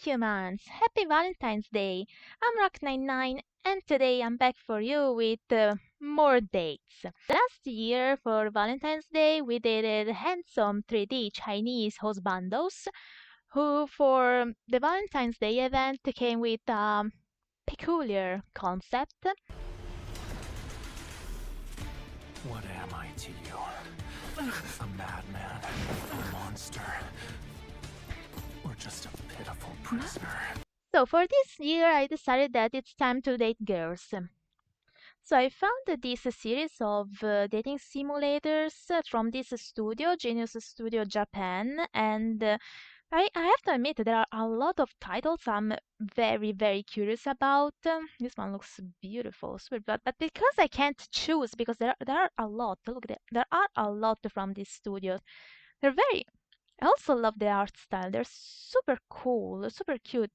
humans! Happy Valentine's Day! I'm Rock99 and today I'm back for you with more dates. Last year for Valentine's Day we dated handsome 3D Chinese husbandos who for the Valentine's Day event came with a peculiar concept. What am I to you? A madman? A monster? Or just a pitiful prisoner? So for this year I decided that it's time to date girls. So I found this series of dating simulators from this studio, Genius Studio Japan, and I have to admit there are a lot of titles I'm very curious about. This one looks beautiful, super, but because I can't choose because there are a lot. Look, there are a lot from this studio. They're very I also love the art style. They're super cool, super cute.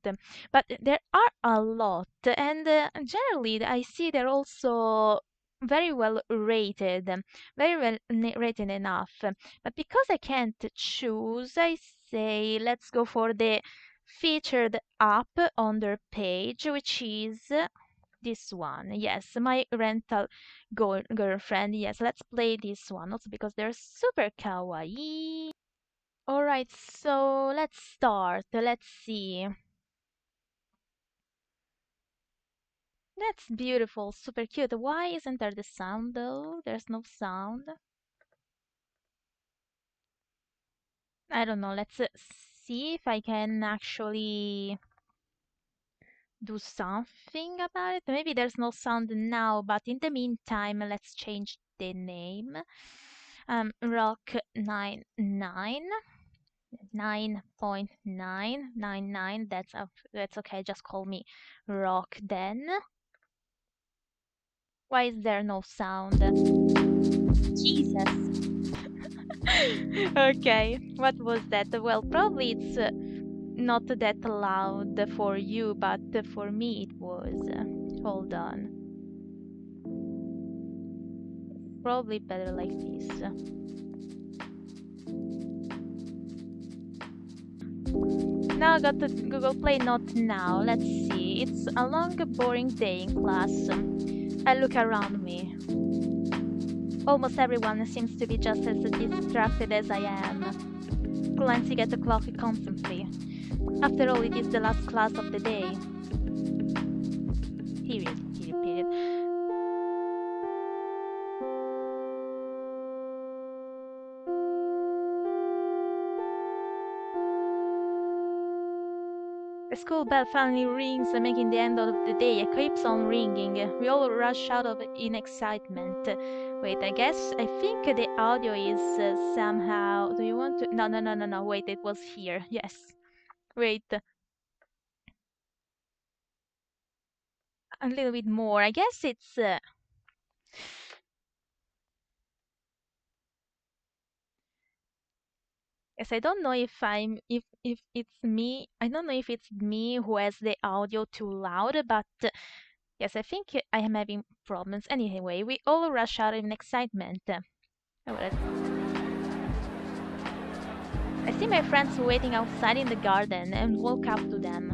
But there are a lot, and generally, I see they're also very well rated, very well rated enough. But because I can't choose, I say let's go for the featured app on their page, which is this one. Yes, my rental girlfriend. Yes, let's play this one. Also because they're super kawaii. All right, so let's start. Let's see. That's beautiful, super cute. Why isn't there the sound though? There's no sound. I don't know. Let's see if I can actually do something about it. Maybe there's no sound now, but in the meantime, let's change the name. Rock 99. 9.999. That's okay. Just call me Rock then. Why is there no sound? Jesus. Okay, what was that? Well, probably it's not that loud for you, but for me it was. Hold on. Probably better like this. Now I got to Google Play Not Now. Let's see. It's a long, boring day in class. I look around me. Almost everyone seems to be just as distracted as I am, glancing at the clock constantly. After all, it is the last class of the day. Period. The school bell finally rings, making the end of the day. It keeps on ringing. We all rush out of in excitement. Wait, I think the audio is somehow. Do you want to? No. Wait, it was here. Yes. Wait. A little bit more. I guess it's. Yes, I don't know if it's me. I don't know if it's me who has the audio too loud, but yes, I think I am having problems. Anyway, we all rush out in excitement. Well, I see my friends waiting outside in the garden and walk up to them.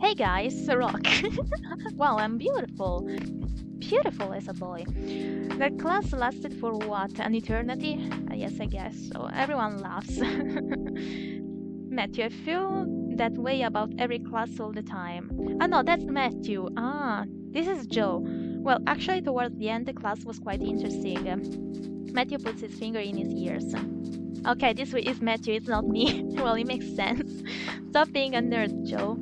Hey guys, Rock. Wow, I'm beautiful. Beautiful as a boy. That class lasted for what, an eternity? Yes, I guess so. Everyone laughs. Matthew, I feel that way about every class all the time. Ah, no, that's Matthew. Ah, this is Joe. Well, actually, towards the end, the class was quite interesting. Matthew puts his finger in his ears. Okay, this is Matthew, it's not me. Well, it makes sense. Stop being a nerd, Joe.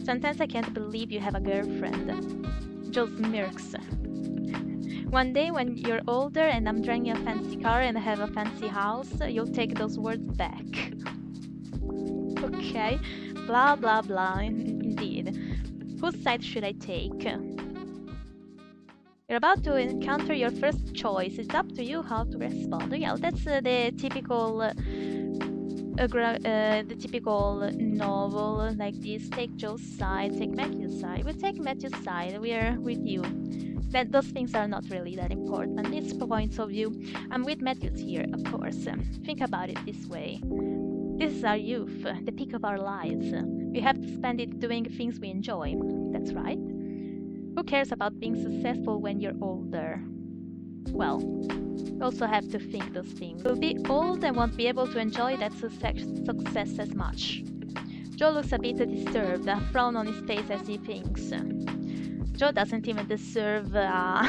Sometimes I can't believe you have a girlfriend. Joe smirks. One day when you're older and I'm driving a fancy car and I have a fancy house, you'll take those words back. Okay, blah blah blah, indeed. Whose side should I take? You're about to encounter your first choice. It's up to you how to respond. Yeah, that's the typical novel like this. Take Joe's side, take Matthew's side. We take Matthew's side. We are with you. Those things are not really that important. It's points of view. I'm with Matthews here, of course. Think about it this way. This is our youth, the peak of our lives. We have to spend it doing things we enjoy. That's right. Who cares about being successful when you're older? Well, you also have to think those things. We'll be old and won't be able to enjoy that success as much. Joe looks a bit disturbed, a frown on his face as he thinks. Joe doesn't even deserve a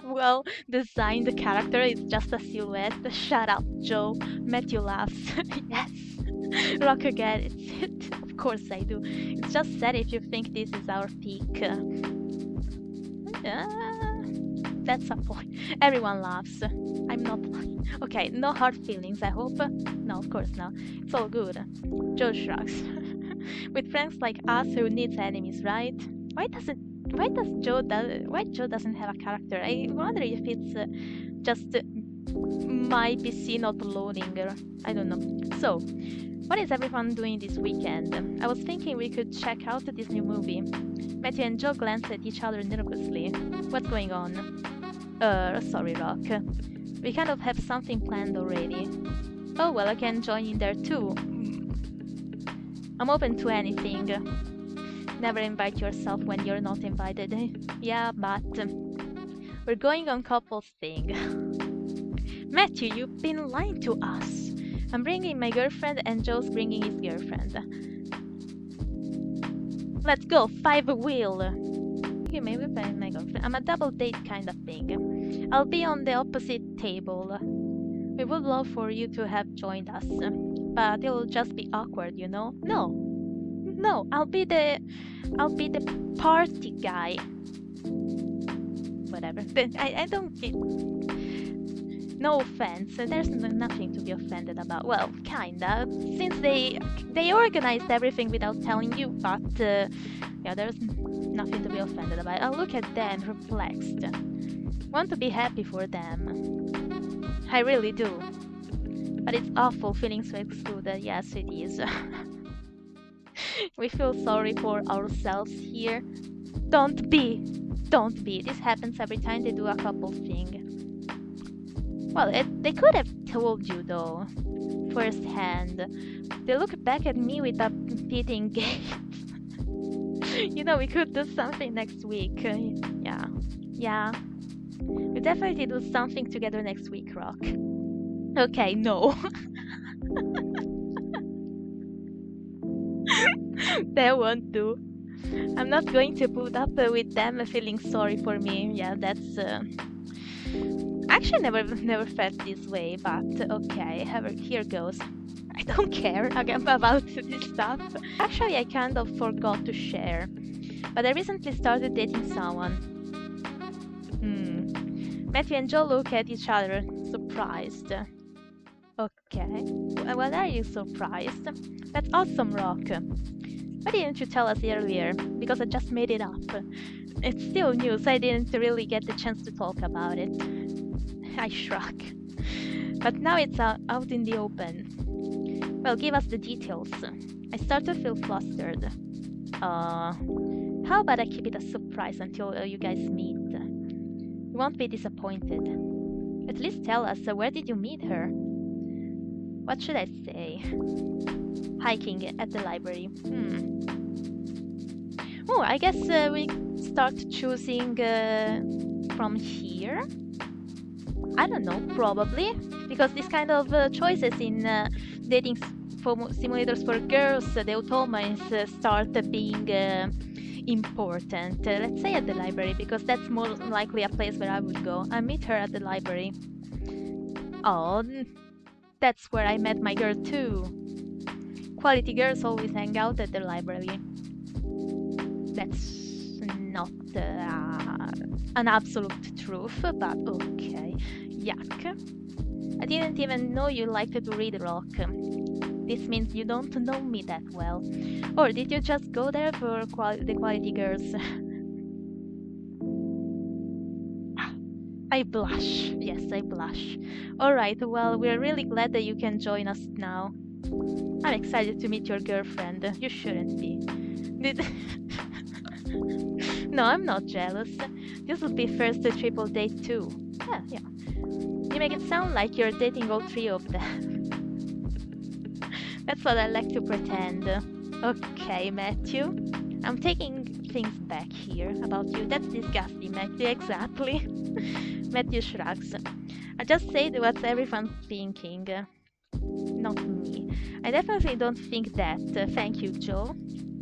well-designed character, it's just a silhouette. Shut up, Joe. Matthew laughs. Yes, Rocker gets it. Of course I do. It's just sad if you think this is our peak. That's a point. Everyone laughs. I'm not. Okay, no hard feelings, I hope. No, of course not. It's all good. Joe shrugs. With friends like us, who needs enemies, right? Why Joe doesn't have a character? I wonder if it's just my PC not loading, or I don't know. So, what is everyone doing this weekend? I was thinking we could check out this new movie. Matthew and Joe glance at each other nervously. What's going on? Sorry, Rock. We kind of have something planned already. Oh, well, I can join in there too. I'm open to anything. Never invite yourself when you're not invited. Yeah, but we're going on couples thing. Matthew, you've been lying to us. I'm bringing my girlfriend and Joe's bringing his girlfriend. Let's go, 5-wheel. You may be my girlfriend. I'm a double date kind of thing. I'll be on the opposite table. We would love for you to have joined us, but it'll just be awkward, you know? No, I'll be the party guy. Whatever. I don't get. No offense. There's nothing to be offended about. Well, kinda. Since they organized everything without telling you, but yeah, there's nothing to be offended about. I'll look at them perplexed. Want to be happy for them. I really do. But it's awful feeling so excluded. Yes, it is. We feel sorry for ourselves here. Don't be. This happens every time they do a couple thing. Well, they could have told you though, firsthand. They look back at me with a pitying gaze. You know, we could do something next week. Yeah. We definitely do something together next week, Rock. Okay, no. That won't do. I'm not going to put up with them feeling sorry for me. Yeah, that's... Actually, never felt this way, but okay, here goes. I don't care again about this stuff. Actually, I kind of forgot to share, but I recently started dating someone. Matthew and Joe look at each other, surprised. Okay, well, are you surprised? That's awesome, Rock. Why didn't you tell us earlier? Because I just made it up. It's still news, I didn't really get the chance to talk about it. I shrug. But now it's out in the open. Well, give us the details. I start to feel flustered. How about I keep it a surprise until you guys meet? You won't be disappointed. At least tell us, where did you meet her? What should I say? Hiking at the library. Oh, I guess we start choosing from here? I don't know, probably. Because this kind of choices in dating simulators for girls, the automations start being important. Let's say at the library, because that's more likely a place where I would go. I meet her at the library. Oh, that's where I met my girl too. Quality girls always hang out at the library. That's not an absolute truth, but okay. Yuck. I didn't even know you liked to read, Rock. This means you don't know me that well. Or did you just go there for the quality girls? I blush. Yes, I blush. Alright, well, we're really glad that you can join us now. I'm excited to meet your girlfriend. You shouldn't be. No, I'm not jealous. This will be first triple date too. Yeah. You make it sound like you're dating all three of them. That's what I like to pretend. Okay, Matthew. I'm taking things back here about you. That's disgusting, Matthew. Exactly. Matthew shrugs. I just said what everyone's thinking. Not me. I definitely don't think that. Thank you, Joe.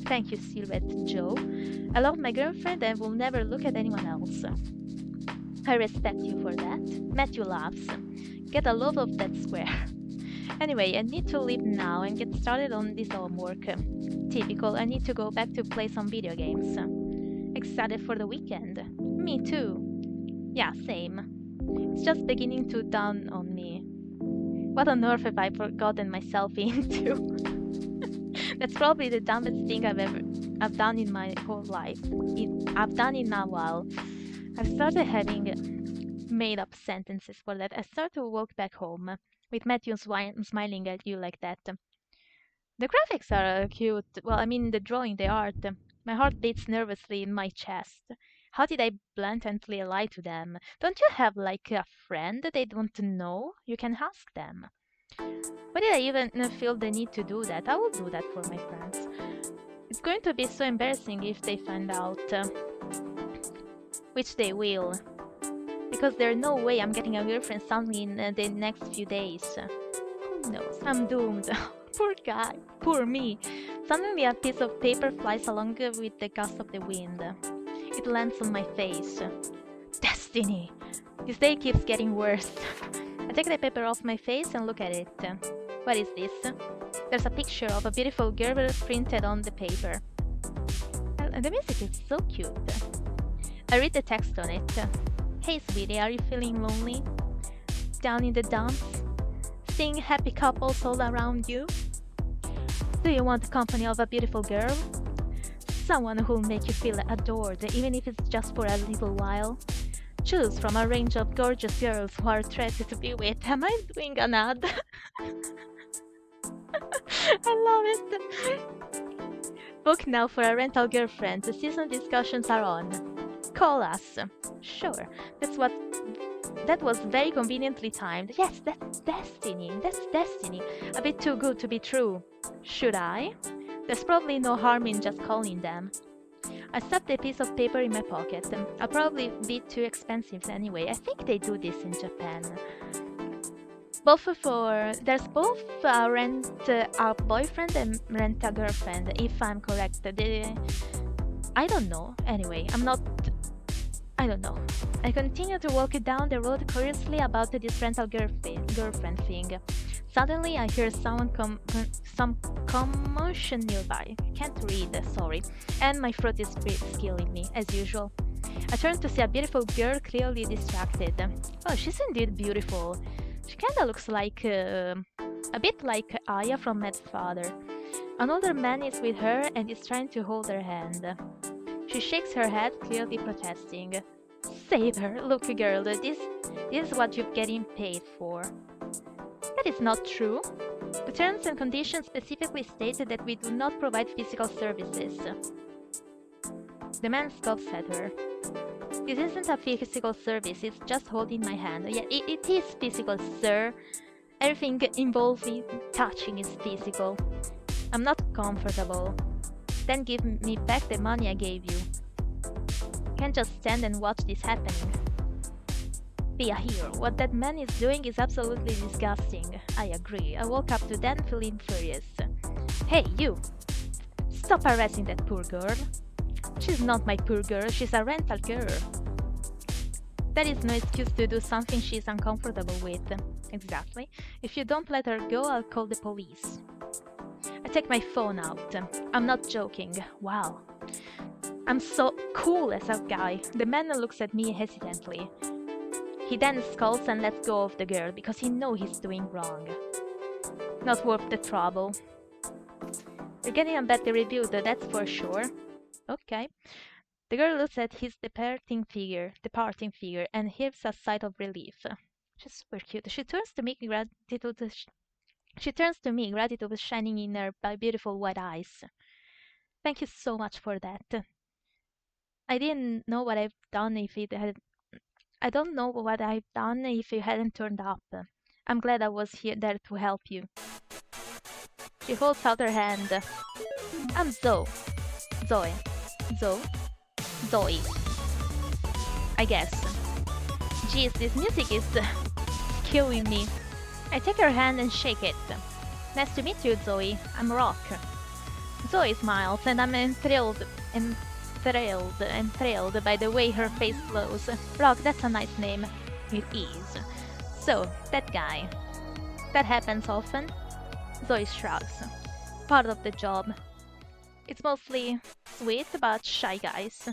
Thank you, Silhouette Joe. I love my girlfriend and will never look at anyone else. I respect you for that. Matthew laughs. Get a load of that square. Anyway, I need to leave now and get started on this homework. Typical, I need to go back to play some video games. Excited for the weekend. Me too. Yeah, same. It's just beginning to dawn on me. What on earth have I gotten myself into? That's probably the dumbest thing I've done in my whole life. I've done in a while. I've started having made up sentences for that. I start to walk back home with Matthew smiling at you like that. The graphics are cute. Well, I mean, the drawing, the art. My heart beats nervously in my chest. How did I blatantly lie to them? Don't you have like a friend that they don't know? You can ask them. Why did I even feel the need to do that? I will do that for my friends. It's going to be so embarrassing if they find out, which they will. Because there's no way I'm getting a girlfriend suddenly in the next few days. Who knows? I'm doomed. Poor guy. Poor me. Suddenly a piece of paper flies along with the gust of the wind. It lands on my face. Destiny! This day keeps getting worse. I take the paper off my face and look at it. What is this? There's a picture of a beautiful girl printed on the paper. And the music is so cute. I read the text on it. Hey sweetie, are you feeling lonely? Down in the dumps? Seeing happy couples all around you? Do you want the company of a beautiful girl? Someone who'll make you feel adored, even if it's just for a little while? Choose from a range of gorgeous girls who are a threat to be with. Am I doing an ad? I love it. Book now for a rental girlfriend. The season discussions are on. Call us. Sure, that was very conveniently timed. Yes, that's destiny. That's destiny. A bit too good to be true. Should I? There's probably no harm in just calling them. I stuffed a piece of paper in my pocket. I'll probably be too expensive anyway. I think they do this in Japan. There's both rent a boyfriend and rent a girlfriend, if I'm correct. I don't know. Anyway, I don't know. I continue to walk down the road curiously about this rental girlfriend thing. Suddenly, I hear some commotion nearby. Can't read, sorry. And my throat is killing me, as usual. I turn to see a beautiful girl clearly distracted. Oh, she's indeed beautiful. She kinda looks like, a bit like Aya from Mad Father. An older man is with her and is trying to hold her hand. She shakes her head, clearly protesting. Save her! Look, girl, this is what you're getting paid for. That is not true. The terms and conditions specifically state that we do not provide physical services. The man scoffs at her. This isn't a physical service, it's just holding my hand. Yeah, it is physical, sir. Everything involving touching is physical. I'm not comfortable. Then give me back the money I gave you. Can't just stand and watch this happening. Be a hero. What that man is doing is absolutely disgusting. I agree. I woke up to that feeling furious. Hey, you! Stop harassing that poor girl. She's not my poor girl, she's a rental girl. That is no excuse to do something she's uncomfortable with. Exactly. If you don't let her go, I'll call the police. I take my phone out. I'm not joking. Wow. I'm so cool as a guy. The man looks at me hesitantly. He then scolds and lets go of the girl because he knows he's doing wrong. Not worth the trouble. You're getting a better review, though, that's for sure. Okay. The girl looks at his departing figure, and heaves a sigh of relief. She's super cute. She turns to me, gratitude shining in her beautiful white eyes. Thank you so much for that. I didn't know what I've done if it had. I don't know what I've done if you hadn't turned up. I'm glad I was there to help you. She holds out her hand. I'm Zoe. Zoe. Zoe? Zoe. I guess. Geez, this music is killing me. I take her hand and shake it. Nice to meet you, Zoe. I'm Rock. Zoe smiles, and I'm enthralled by the way her face glows. Rock, that's a nice name. It is. So, that guy. That happens often? Zoe shrugs. Part of the job. It's mostly sweet but shy guys.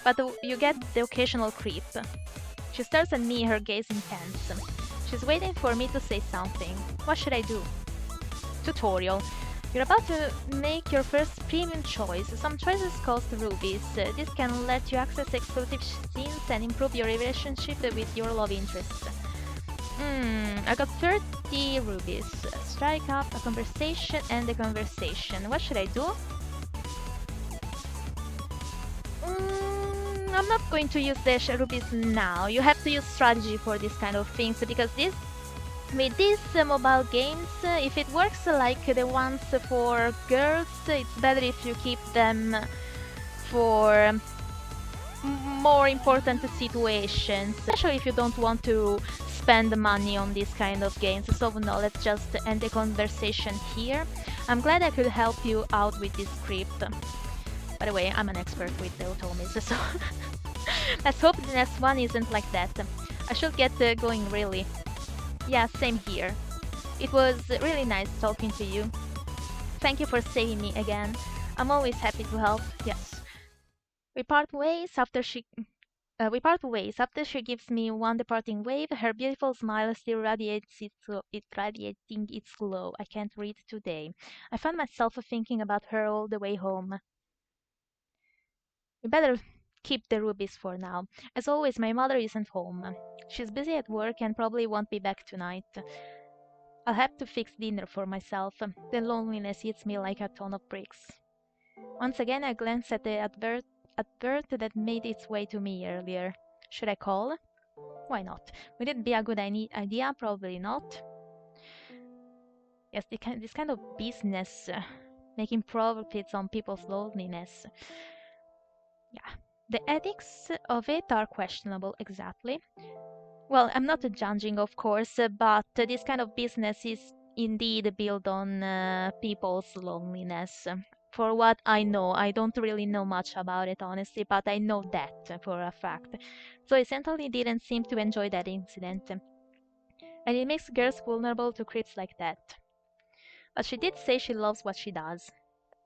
But you get the occasional creep. She stares at me, her gaze intense. She's waiting for me to say something. What should I do? Tutorial. You're about to make your first premium choice. Some choices cost rubies. This can let you access exclusive scenes and improve your relationship with your love interest. I got 30 rubies. Strike up a conversation and a conversation. What should I do? I'm not going to use the rubies now. You have to use strategy for this kind of things because with these mobile games, if it works like the ones for girls, it's better if you keep them for more important situations, especially if you don't want to spend money on these kind of games. So no, let's just end the conversation here. I'm glad I could help you out with this script. By the way, I'm an expert with the automies, so let's hope the next one isn't like that. I should get going really. Yeah, same here. It was really nice talking to you. Thank you for saving me again. I'm always happy to help. Yes. We part ways after she gives me one departing wave. Her beautiful smile still radiating its glow. I can't read today. I found myself thinking about her all the way home. We better keep the rubies for now. As always, my mother isn't home. She's busy at work and probably won't be back tonight. I'll have to fix dinner for myself. The loneliness eats me like a ton of bricks. Once again, I glance at the advert that made its way to me earlier. Should I call? Why not? Would it be a good idea? Probably not. Yes, this kind of business, making profits on people's loneliness. Yeah. The ethics of it are questionable, exactly. Well, I'm not judging, of course, but this kind of business is indeed built on people's loneliness. For what I know, I don't really know much about it, honestly, but I know that for a fact. So I certainly didn't seem to enjoy that incident. And it makes girls vulnerable to creeps like that. But she did say she loves what she does.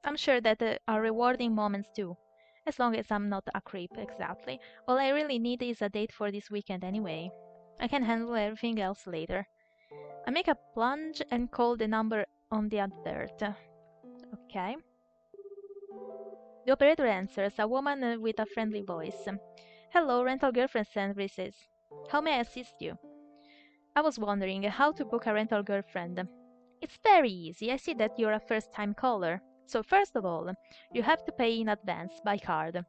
I'm sure that there are rewarding moments too. As long as I'm not a creep, exactly. All I really need is a date for this weekend anyway. I can handle everything else later. I make a plunge and call the number on the advert. Okay. The operator answers, a woman with a friendly voice. Hello, rental girlfriend services. How may I assist you? I was wondering how to book a rental girlfriend. It's very easy. I see that you're a first time caller. So, first of all, you have to pay in advance by card.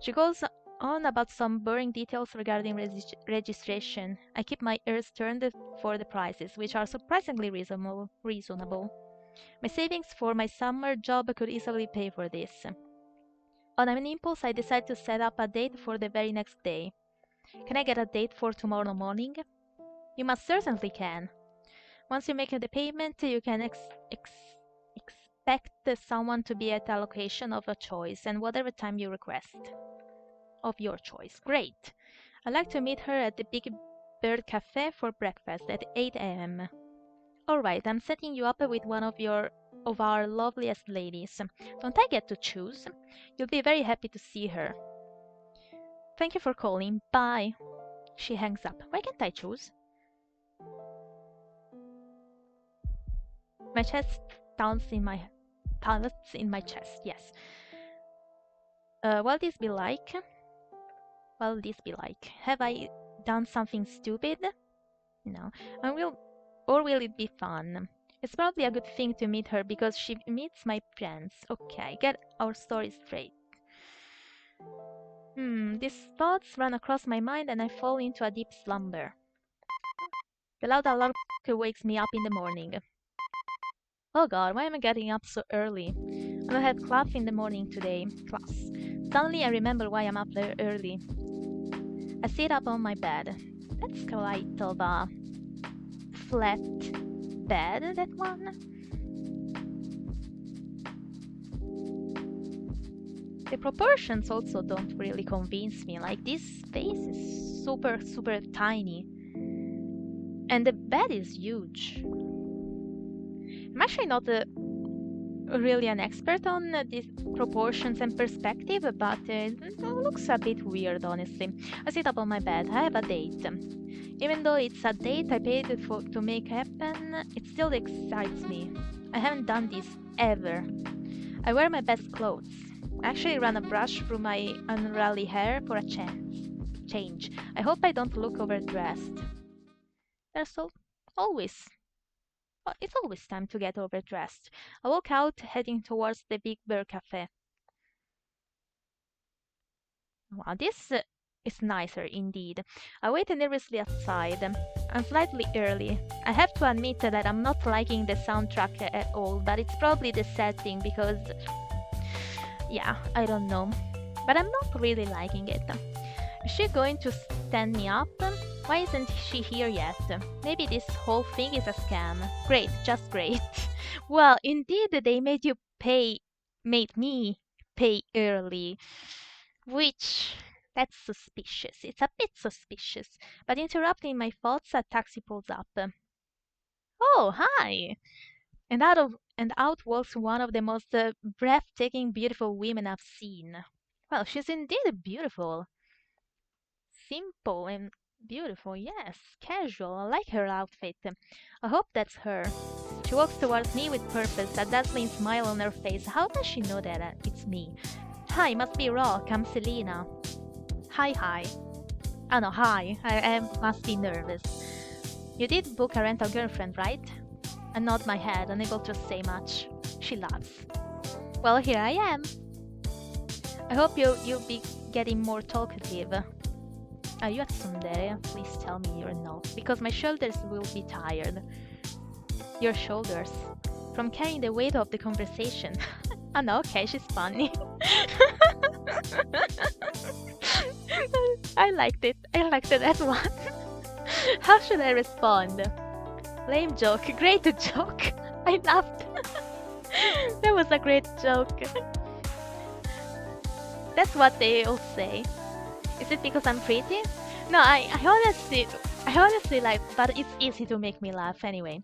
She goes on about some boring details regarding registration. I keep my ears turned for the prices, which are surprisingly reasonable. My savings for my summer job could easily pay for this. On an impulse, I decide to set up a date for the very next day. Can I get a date for tomorrow morning? You most certainly can. Once you make the payment, you can expect someone to be at a location of a choice and whatever time you request. Of your choice. Great. I'd like to meet her at the Big Bird Cafe for breakfast at 8 a.m. Alright, I'm setting you up with one of our loveliest ladies. Don't I get to choose? You'll be very happy to see her. Thank you for calling. Bye. She hangs up. Why can't I choose? My chest pounds in my chest, yes. Will this be like? Will this be like? Have I done something stupid? No. And will it be fun? It's probably a good thing to meet her because she meets my friends. Okay, get our story straight. These thoughts run across my mind and I fall into a deep slumber. The loud alarm wakes me up in the morning. Oh god, why am I getting up so early? I don't have class in the morning today. Class. Suddenly I remember why I'm up there early. I sit up on my bed. That's quite of a flat bed, that one. The proportions also don't really convince me. Like, this space is super, super tiny. And the bed is huge. I'm actually not really an expert on these proportions and perspective, but it looks a bit weird, honestly. I sit up on my bed. I have a date. Even though it's a date I paid to make happen, it still excites me. I haven't done this ever. I wear my best clothes. I actually run a brush through my unruly hair for a change. I hope I don't look overdressed. There's always it's always time to get overdressed. I walk out, heading towards the Big Bear Cafe. Wow, this is nicer indeed. I wait nervously outside. I'm slightly early. I have to admit that I'm not liking the soundtrack at all, but it's probably the setting because, yeah, I don't know. But I'm not really liking it. Is she going to stand me up? Why isn't she here yet? Maybe this whole thing is a scam. Great, just great. Well, indeed, they made me pay early, which that's suspicious. It's a bit suspicious. But interrupting my thoughts, a taxi pulls up. Oh, hi! And out walks one of the most breathtaking, beautiful women I've seen. Well, she's indeed beautiful. Simple and beautiful, yes. Casual. I like her outfit. I hope that's her. She walks towards me with purpose, a dazzling smile on her face. How does she know that it's me? Hi, must be Rock. I'm Selena. Hi, hi. Oh no, hi. I must be nervous. You did book a rental girlfriend, right? I nod my head, unable to say much. She laughs. Well, here I am. I hope you'll be getting more talkative. Are you at tsundere? Please tell me you're not, because my shoulders will be tired. Your shoulders. From carrying the weight of the conversation. Oh no, okay, she's funny. I liked it. I liked it as one. How should I respond? Lame joke. Great joke. I laughed. That was a great joke. That's what they all say. Is it because I'm pretty? No, I honestly like, but it's easy to make me laugh anyway.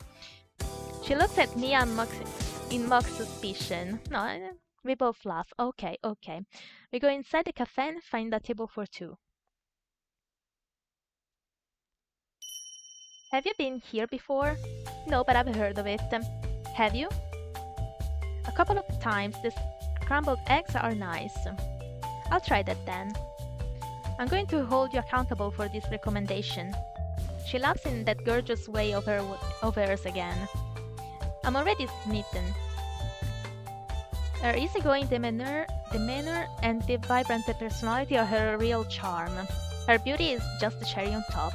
She looks at me in mock suspicion. No, we both laugh. Okay, okay. We go inside the cafe and find a table for two. Have you been here before? No, but I've heard of it. Have you? A couple of times. The scrambled eggs are nice. I'll try that then. I'm going to hold you accountable for this recommendation. She laughs in that gorgeous way of hers again. I'm already smitten. Her easygoing demeanor and the vibrant personality are her real charm. Her beauty is just the cherry on top.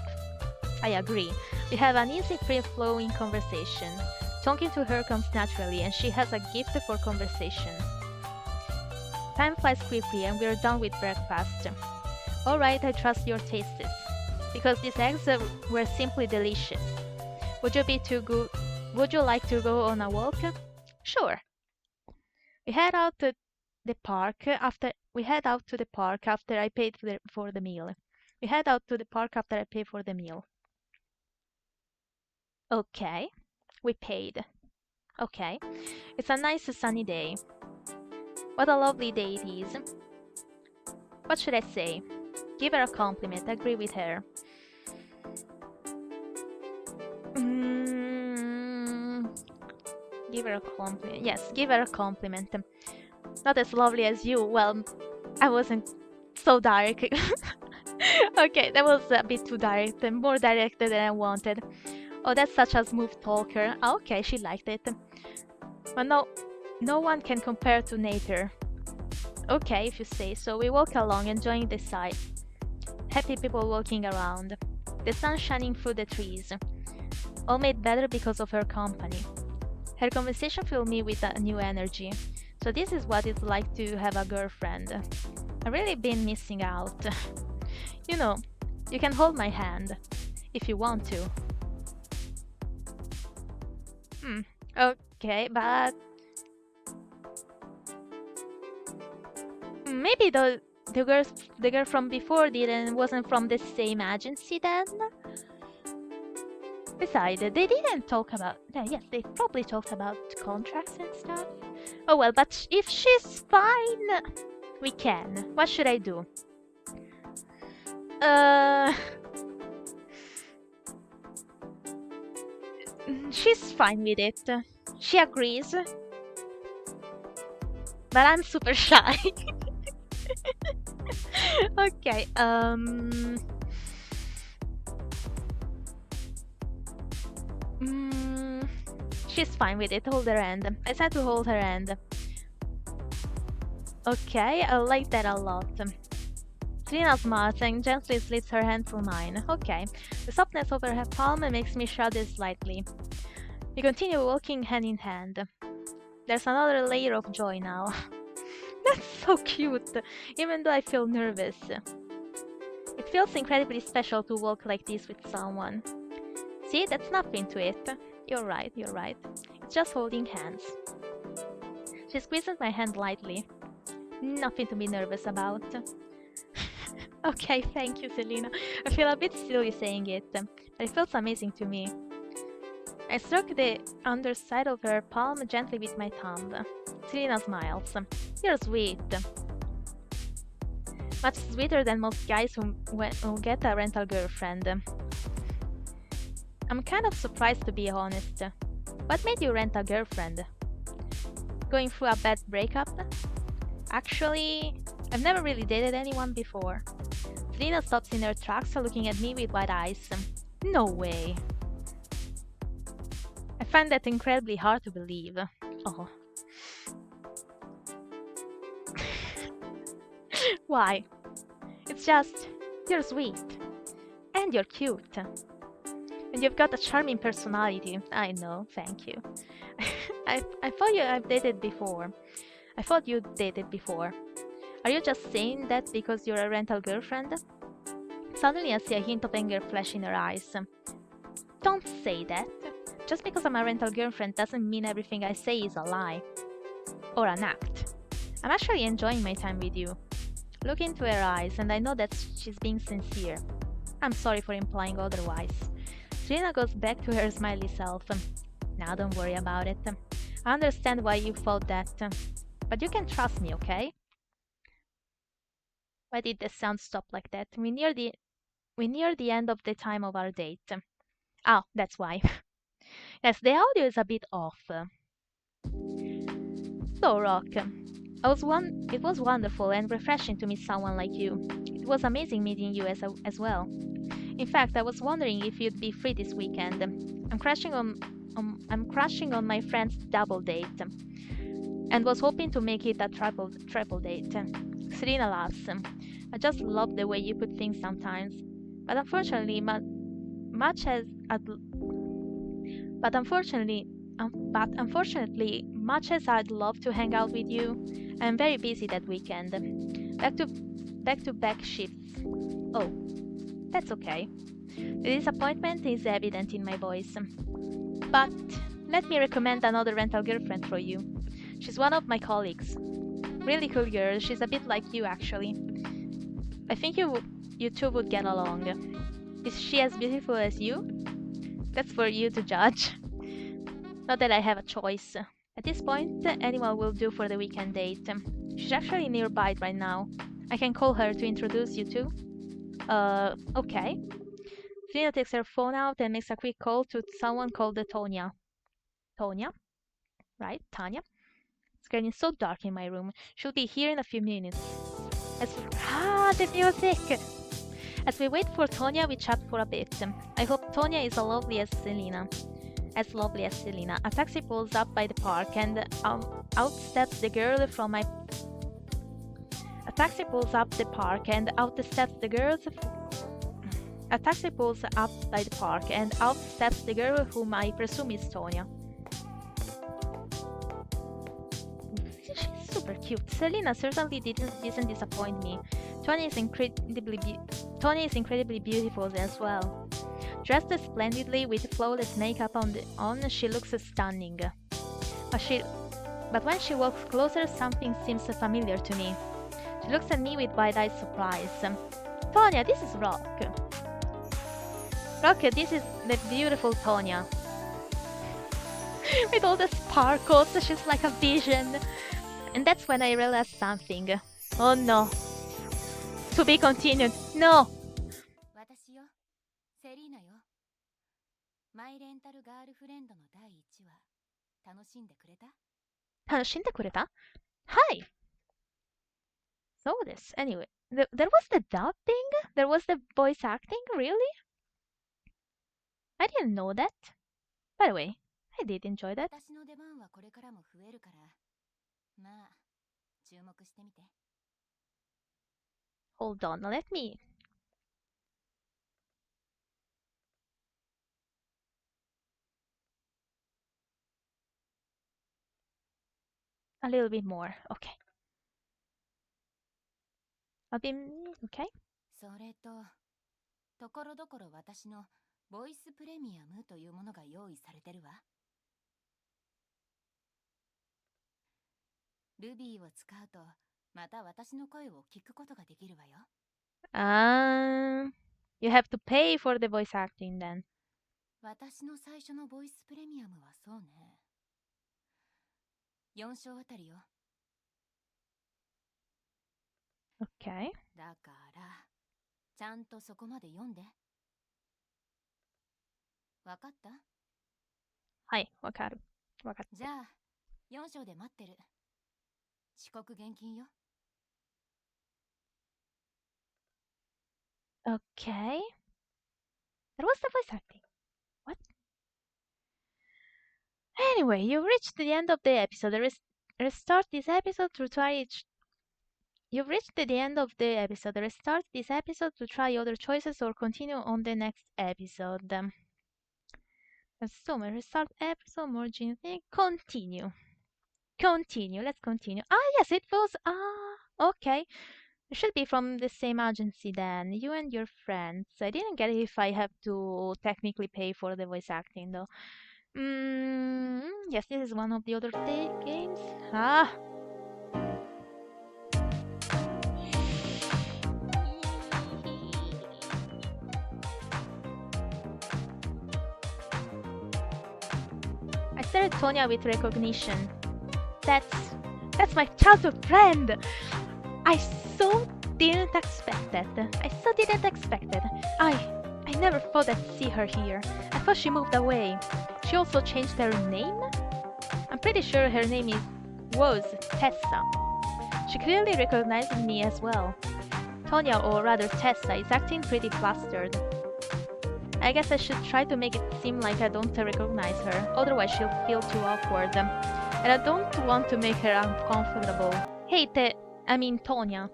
I agree. We have an easy, free-flowing conversation. Talking to her comes naturally, and she has a gift for conversation. Time flies quickly, and we're done with breakfast. Alright, I trust your tastes, because these eggs were simply delicious. Would you like to go on a walk? Sure. We head out to the park after I paid for the meal. We head out to the park after I pay for the meal. Okay. We paid. Okay. It's a nice sunny day. What a lovely day it is. What should I say? Give her a compliment. Agree with her. Give her a compliment. Yes, give her a compliment. Not as lovely as you. Well, I wasn't so direct. Okay, that was a bit too direct. More direct than I wanted. Oh, that's such a smooth talker. Oh, okay, she liked it. Well, no one can compare to nature. Okay, if you say so. We walk along, enjoying the sight. Happy people walking around. The sun shining through the trees. All made better because of her company. Her conversation filled me with a new energy. So this is what it's like to have a girlfriend. I've really been missing out. You know, you can hold my hand if you want to. Okay, but maybe the girl from before wasn't from the same agency then. Besides, they didn't talk about. Yes, they probably talked about contracts and stuff. Oh well, but if she's fine, we can. What should I do? She's fine with it. She agrees. But I'm super shy. Okay, she's fine with it. Hold her hand. I said to hold her hand. Okay, I like that a lot. Selena smiles and gently slips her hand through mine. Okay, the softness of her palm makes me shudder slightly. We continue walking hand in hand. There's another layer of joy now. That's so cute, even though I feel nervous. It feels incredibly special to walk like this with someone. See, that's nothing to it. You're right, you're right. It's just holding hands. She squeezes my hand lightly. Nothing to be nervous about. Okay, thank you, Selena. I feel a bit silly saying it, but it feels amazing to me. I stroke the underside of her palm gently with my thumb. Selena smiles. You're sweet. Much sweeter than most guys who get a rental girlfriend. I'm kind of surprised, to be honest. What made you rent a girlfriend? Going through a bad breakup? Actually, I've never really dated anyone before. Selena stops in her tracks, looking at me with wide eyes. No way. I find that incredibly hard to believe. Oh. Why? It's just, you're sweet. And you're cute. And you've got a charming personality. I know, thank you. I thought I've dated before. I thought you dated before. Are you just saying that because you're a rental girlfriend? Suddenly I see a hint of anger flash in her eyes. Don't say that. Just because I'm a rental girlfriend doesn't mean everything I say is a lie. Or an act. I'm actually enjoying my time with you. Look into her eyes and I know that she's being sincere. I'm sorry for implying otherwise. Selena goes back to her smiley self. Now don't worry about it. I understand why you thought that. But you can trust me, okay? Why did the sound stop like that? We near the end of the time of our date. Oh, that's why. Yes, the audio is a bit off. So, Rock, it was wonderful and refreshing to meet someone like you. It was amazing meeting you as well. In fact, I was wondering if you'd be free this weekend. I'm crashing on my friend's double date, and was hoping to make it a triple date. Serena laughs. I just love the way you put things sometimes. But unfortunately, much as I'd love to hang out with you, I'm very busy that weekend. Back-to-back shifts. Oh, that's okay. The disappointment is evident in my voice. But let me recommend another rental girlfriend for you. She's one of my colleagues. Really cool girl. She's a bit like you, actually. I think you two would get along. Is she as beautiful as you? That's for you to judge. Not that I have a choice. At this point, anyone will do for the weekend date. She's actually nearby right now. I can call her to introduce you to. Okay. Selena takes her phone out and makes a quick call to someone called Tonya. Tonya? Right, Tanya? It's getting so dark in my room. She'll be here in a few minutes. The music! As we wait for Tonya, we chat for a bit. I hope Tonya is as lovely as Selena. A taxi pulls up by the park and out steps the girl from my... A taxi pulls up the park and out steps the girl... A taxi pulls up by the park and out steps the girl whom I presume is Tonya. super cute. Selena certainly didn't disappoint me. Tony is incredibly beautiful as well. Dressed splendidly with flawless makeup on, she looks stunning. But when she walks closer, something seems familiar to me. She looks at me with wide-eyed surprise. Tonya, this is Rock. Rock, this is the beautiful Tonya. With all the sparkles, she's like a vision. And that's when I realized something. Oh no. To be continued. No! 私よ、セリーナよ。マイレンタルガールフレンドの第1話、楽しんでくれた？楽しんでくれた？はい。そうです。Anyway, there was the dubbing? There was the voice acting? Really? I didn't know that. By the way, I did enjoy that. 私の出番はこれからも増えるから、まあ、注目してみて。Hold on, let me... A little bit more. Okay. Okay. それと、ところどころ私のボイスプレミアムというものが用意されてるわ。ルビーを使うと、また私の声を聞くことができるわよ。You have to pay for the voice acting then. 私の最初のボイスプレミアムはそうね。4章あたりよ。Okay. だから、ちゃんとそこまで読んで。わかった？はい、わかる。わかった。じゃあ、4章で待ってる。遅刻厳禁よ。Okay. That was the voice acting. What? Anyway, you've reached the end of the episode. Restart this episode to try each. You've reached the end of the episode. Restart this episode to try other choices or continue on the next episode. Assume restart episode, more gene thing. Continue. Continue. Let's continue. Ah, yes, it was. Okay. It should be from the same agency then. You and your friends. I didn't get it if I have to technically pay for the voice acting though. Yes, this is one of the other games. Ah. I stared at Tonya with recognition. That's my childhood friend! I so didn't expect that. I never thought I'd see her here. I thought she moved away. She also changed her name? I'm pretty sure her name was Tessa. She clearly recognized me as well. Tonya, or rather Tessa, is acting pretty flustered. I guess I should try to make it seem like I don't recognize her, otherwise she'll feel too awkward. And I don't want to make her uncomfortable. Hey, Tonya.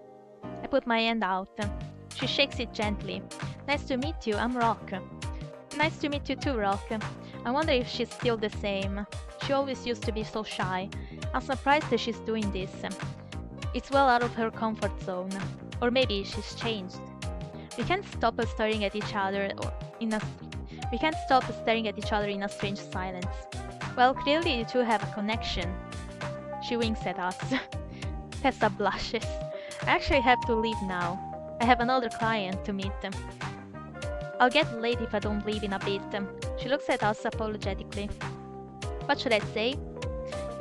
I put my hand out. She shakes it gently. Nice to meet you, I'm Rock. Nice to meet you too, Rock. I wonder if she's still the same. She always used to be so shy. I'm surprised that she's doing this. It's well out of her comfort zone. Or maybe she's changed. We can't stop staring at each other in a strange silence. Well, clearly you two have a connection. She winks at us. Tessa blushes. I actually have to leave now. I have another client to meet. I'll get late if I don't leave in a bit. She looks at us apologetically. What should I say?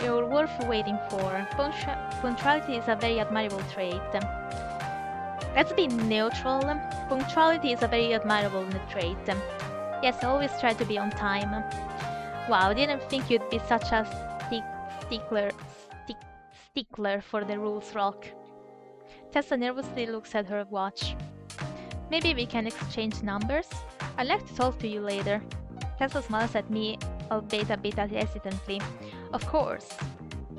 You're worth waiting for. Punctuality is a very admirable trait. Let's be neutral. Punctuality is a very admirable trait. Yes, I always try to be on time. Wow, I didn't think you'd be such a stickler for the rules, Rock. Tessa nervously looks at her watch. Maybe we can exchange numbers? I'd like to talk to you later. Tessa smiles at me, albeit a bit hesitantly. Of course.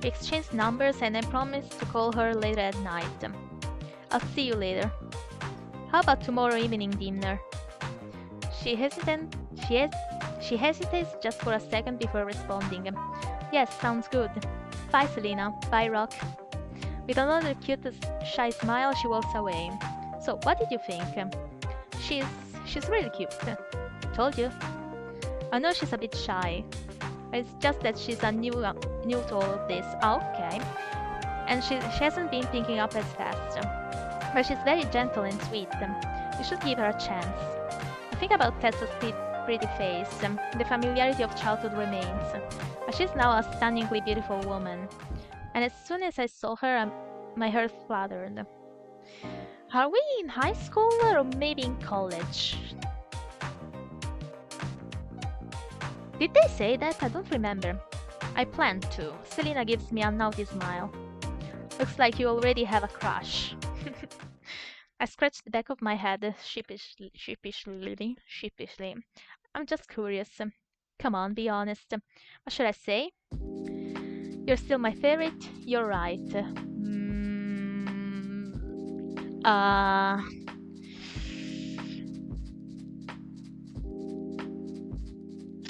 We exchange numbers and I promise to call her later at night. I'll see you later. How about tomorrow evening dinner? She hesitates just for a second before responding. Yes, sounds good. Bye, Selena. Bye, Rock. With another cute, shy smile, she walks away. So, what did you think? She's she's really cute. Told you. I know she's a bit shy. It's just that she's a new to all of this. Oh, okay. And she hasn't been picking up as fast. But she's very gentle and sweet. You should give her a chance. I think about Tessa's pretty face. The familiarity of childhood remains. But she's now a stunningly beautiful woman. And as soon as I saw her, my heart fluttered. Are we in high school or maybe in college? Did they say that? I don't remember. I plan to. Selina gives me a naughty smile. Looks like you already have a crush. I scratched the back of my head sheepishly. I'm just curious. Come on, be honest. What should I say? You're still my favorite? You're right. Uh...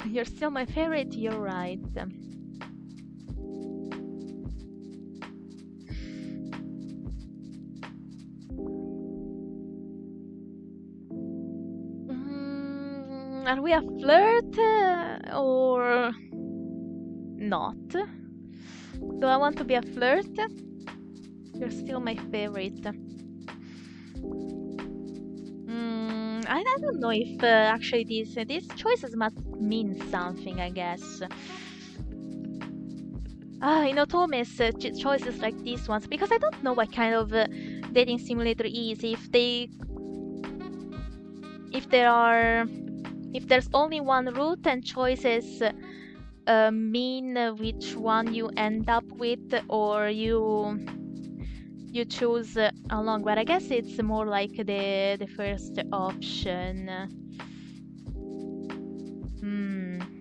You're still my favorite? You're right. Are we a flirt or not? Do I want to be a flirt? You're still my favorite. I don't know if actually these choices must mean something, I guess. Thomas, choices like these ones, because I don't know what kind of dating simulator is. If there's only one route and choices mean which one you end up with, or you choose along. But I guess it's more like the first option.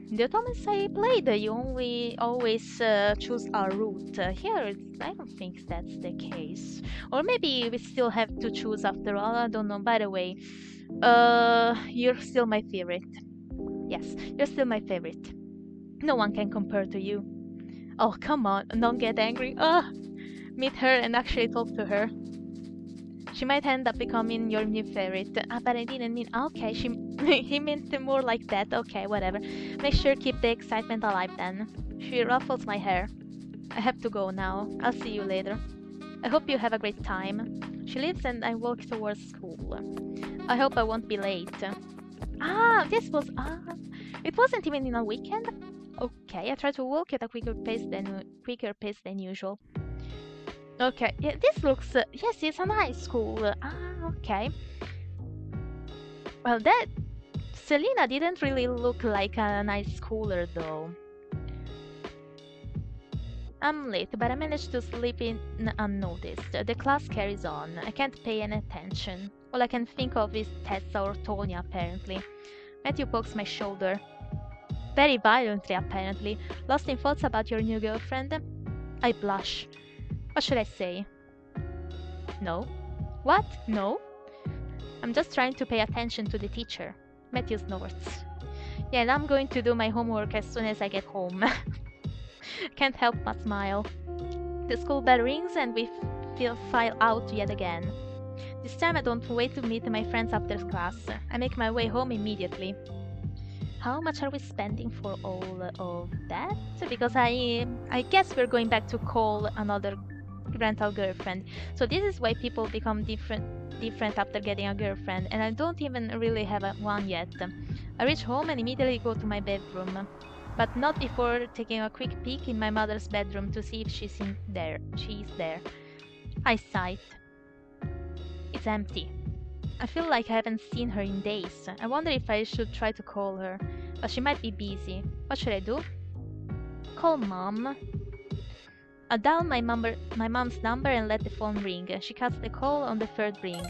The Thomas I played, you only always choose a route. Here, I don't think that's the case. Or maybe we still have to choose after all. I don't know. By the way, you're still my favorite. Yes, you're still my favorite. No one can compare to you. Oh, come on, don't get angry. Meet her and actually talk to her. She might end up becoming your new favorite. But I didn't mean... Okay, he meant more like that. Okay, whatever. Make sure keep the excitement alive then. She ruffles my hair. I have to go now. I'll see you later. I hope you have a great time. She leaves and I walk towards school. I hope I won't be late. This was... it wasn't even in a weekend? Okay, I try to walk at a quicker pace than usual. Okay, yeah, this looks... yes, it's a nice school. Okay. Well, that... Selina didn't really look like a nice schooler, though. I'm late, but I managed to slip in unnoticed. The class carries on. I can't pay any attention. All I can think of is Tessa or Tonya, apparently. Matthew pokes my shoulder. Very violently, apparently. Lost in thoughts about your new girlfriend? I blush. What should I say? No? What? No? I'm just trying to pay attention to the teacher. Matthew snorts. Yeah, and I'm going to do my homework as soon as I get home. Can't help but smile. The school bell rings and we file out yet again. This time I don't wait to meet my friends after class. I make my way home immediately. How much are we spending for all of that? Because I guess we're going back to call another rental girlfriend. So this is why people become different after getting a girlfriend, and I don't even really have one yet. I reach home and immediately go to my bedroom, but not before taking a quick peek in my mother's bedroom to see if she's there. I sighed. It's empty. I feel like I haven't seen her in days. I wonder if I should try to call her, but she might be busy. What should I do? Call Mom. I dial my mom's number and let the phone ring. She cuts the call on the third ring.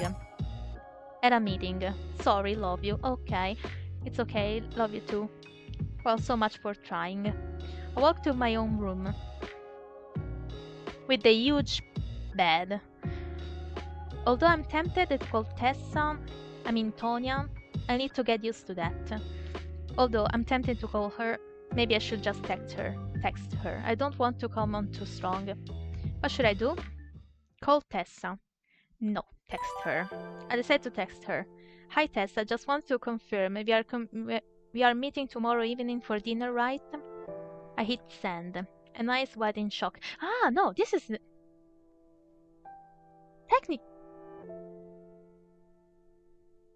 At a meeting. Sorry, love you. Okay. It's okay, love you too. Well, so much for trying. I walk to my own room. With the huge bed. Although I'm tempted to call Tonya, I need to get used to that. Although I'm tempted to call her, maybe I should just text her. I don't want to come on too strong. What should I do? Call Tessa. No, text her. I decided to text her. Hi Tessa, just want to confirm we are meeting tomorrow evening for dinner, right? I hit send. And eyes wide in shock. Ah, no, this is technic.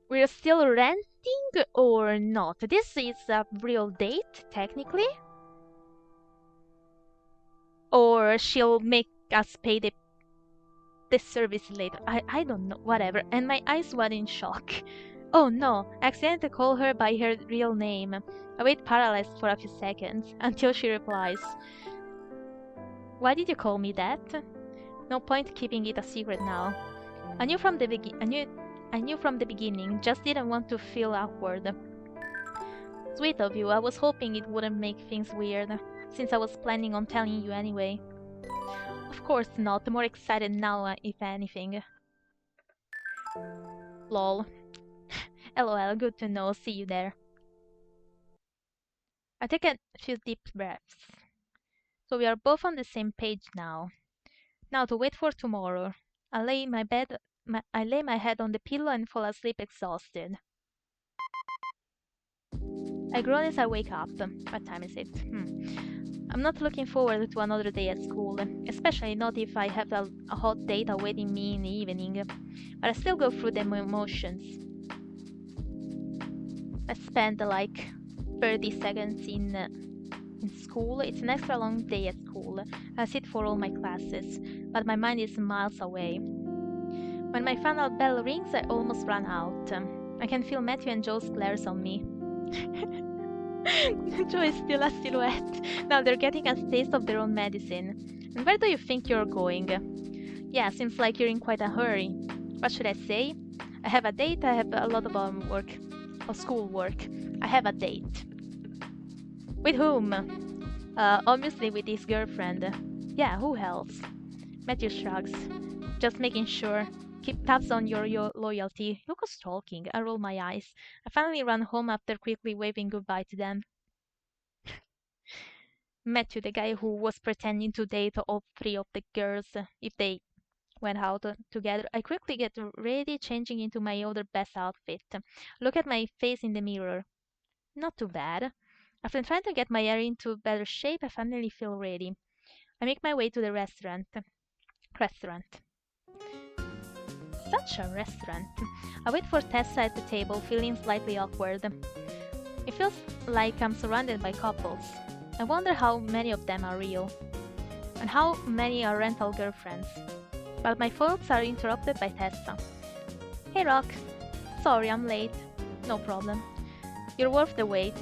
We're still renting or not? This is a real date, technically. Or she'll make us pay the service later. I don't know, whatever. And my eyes were in shock. Oh no, I accidentally called her by her real name. I wait paralyzed for a few seconds until she replies. Why did you call me that? No point keeping it a secret now. I knew from the beginning, just didn't want to feel awkward. Sweet of you, I was hoping it wouldn't make things weird, since I was planning on telling you anyway. Of course not, more excited now, if anything. Lol. LOL, good to know, see you there. I take a few deep breaths. So we are both on the same page now. Now to wait for tomorrow. I lay my head on the pillow and fall asleep exhausted. I groan as I wake up. What time is it? I'm not looking forward to another day at school, especially not if I have a hot date awaiting me in the evening. But I still go through the emotions. I spent like 30 seconds in school. It's an extra long day at school. I sit for all my classes, but my mind is miles away. When my final bell rings, I almost run out. I can feel Matthew and Joe's glares on me. Joe is still a silhouette. Now they're getting a taste of their own medicine. And where do you think you're going? Yeah, seems like you're in quite a hurry. What should I say? I have a date, I have a lot of school work. I have a date. With whom? Obviously with his girlfriend. Yeah, who else? Matthew shrugs. Just making sure. Keep tabs on your loyalty. Look who's talking. I roll my eyes. I finally run home after quickly waving goodbye to them. Matthew, the guy who was pretending to date all three of the girls if they went out together. I quickly get ready, changing into my other best outfit. Look at my face in the mirror. Not too bad. After trying to get my hair into better shape, I finally feel ready. I make my way to the restaurant. Such a restaurant. I wait for Tessa at the table, feeling slightly awkward. It feels like I'm surrounded by couples. I wonder how many of them are real, and how many are rental girlfriends. But my thoughts are interrupted by Tessa. Hey Rock, sorry I'm late. No problem. You're worth the wait.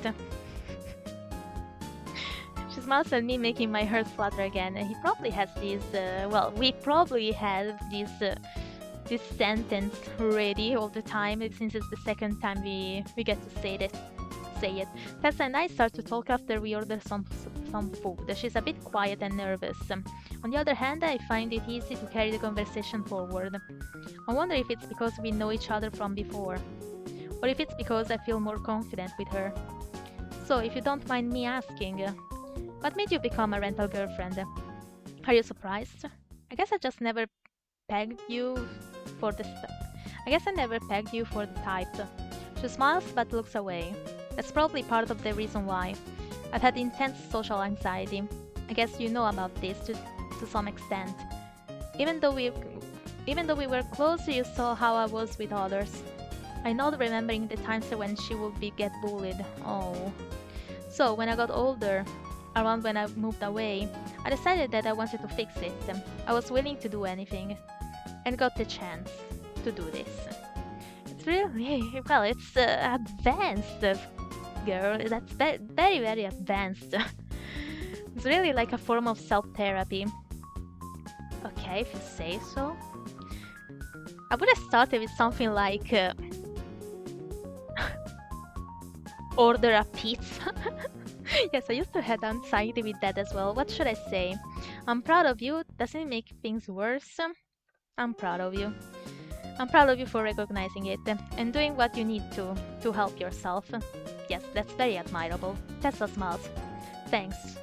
She smiles at me, making my heart flutter again. He probably has this, we probably have this sentence ready all the time, since it's the second time we get to say it. Tessa and I start to talk after we order some food. She's a bit quiet and nervous. On the other hand, I find it easy to carry the conversation forward. I wonder if it's because we know each other from before, or if it's because I feel more confident with her. So, if you don't mind me asking, what made you become a rental girlfriend? Are you surprised? I guess I never pegged you for the type. She smiles but looks away. That's probably part of the reason why. I've had intense social anxiety. I guess you know about this to some extent. Even though we were close, you saw how I was with others. I know, remembering the times when she would get bullied. Oh. So when I got older, around when I moved away, I decided that I wanted to fix it. I was willing to do anything, and got the chance to do this. It's really, well, it's advanced, girl. That's very, very advanced. It's really like a form of self-therapy. Okay, if you say so. I would have started with something like order a pizza. Yes, I used to have anxiety with that as well. What should I say? I'm proud of you. Doesn't it make things worse? I'm proud of you. I'm proud of you for recognizing it and doing what you need to help yourself. Yes, that's very admirable. Tessa smiles. Thanks.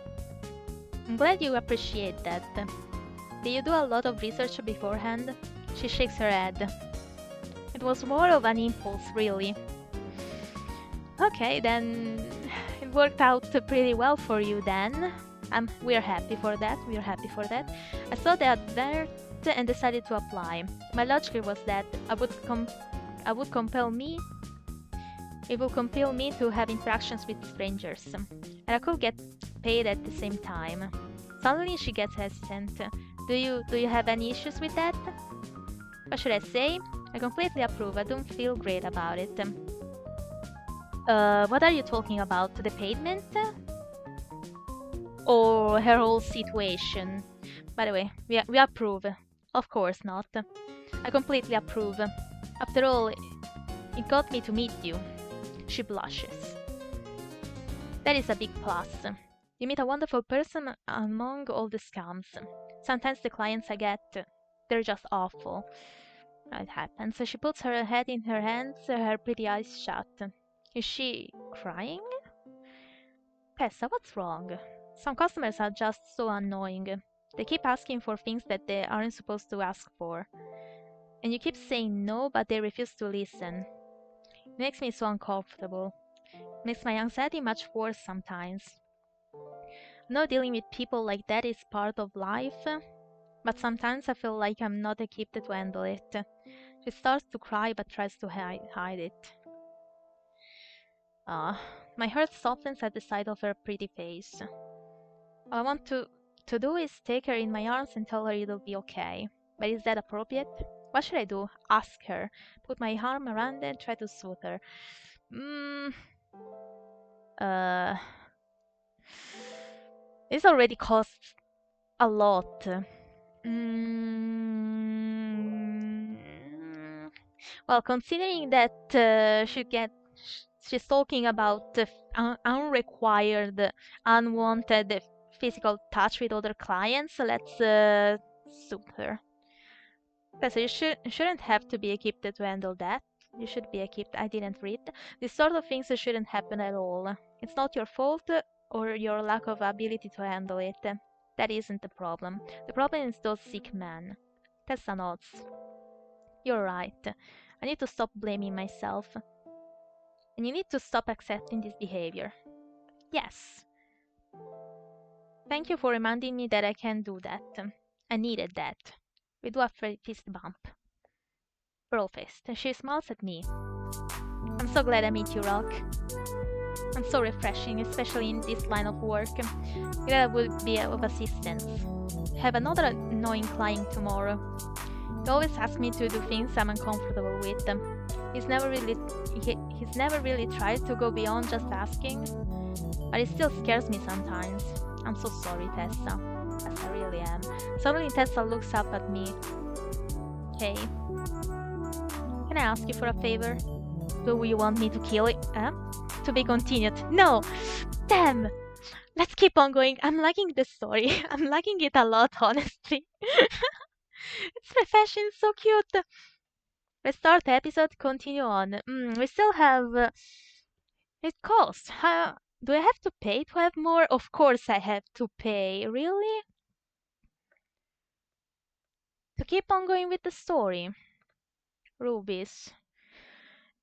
I'm glad you appreciate that. Did you do a lot of research beforehand? She shakes her head. It was more of an impulse, really. Okay, then it worked out pretty well for you then. We're happy for that. We're happy for that. I saw the advert and decided to apply. My logic was that it would compel me to have interactions with strangers, and I could get paid at the same time. Suddenly she gets hesitant. Do you have any issues with that? What should I say? I completely approve. I don't feel great about it. What are you talking about? The payment? Or her whole situation? By the way, we approve. Of course not. I completely approve. After all, it got me to meet you. She blushes. That is a big plus. You meet a wonderful person among all the scams. Sometimes the clients I get, they're just awful. It happens. She puts her head in her hands, her pretty eyes shut. Is she crying? Tessa, what's wrong? Some customers are just so annoying. They keep asking for things that they aren't supposed to ask for. And you keep saying no, but they refuse to listen. It makes me so uncomfortable. It makes my anxiety much worse sometimes. I know dealing with people like that is part of life, but sometimes I feel like I'm not equipped to handle it. She starts to cry but tries to hide it. My heart softens at the sight of her pretty face. All I want to do is take her in my arms and tell her it'll be okay. But is that appropriate? What should I do? Ask her. Put my arm around her and try to soothe her. This already costs a lot. Well, considering that she's talking about unrequired, unwanted physical touch with other clients, let's soothe her. So you shouldn't have to be equipped to handle that. You should be equipped. I didn't read. This sort of things shouldn't happen at all. It's not your fault or your lack of ability to handle it. That isn't the problem. The problem is those sick men. Tessa nods. You're right. I need to stop blaming myself. And you need to stop accepting this behavior. Yes. Thank you for reminding me that I can do that. I needed that. We do a fist bump. Bro fist. She smiles at me. I'm so glad I met you, Rock. I'm so refreshing, especially in this line of work. Glad I would be of assistance. Have another annoying client tomorrow. He always asks me to do things I'm uncomfortable with. He's never really tried to go beyond just asking, but it still scares me sometimes. I'm so sorry, Tessa. Yes, I really am. Suddenly Tessa looks up at me. Hey, can I ask you for a favor? Do you want me to kill it? To be continued. No! Damn! Let's keep on going. I'm liking the story. I'm liking it a lot, honestly. It's refreshing, so cute. Restart episode, continue on. We still have... it costs. Do I have to pay to have more? Of course I have to pay. Really? To keep on going with the story. Rubies.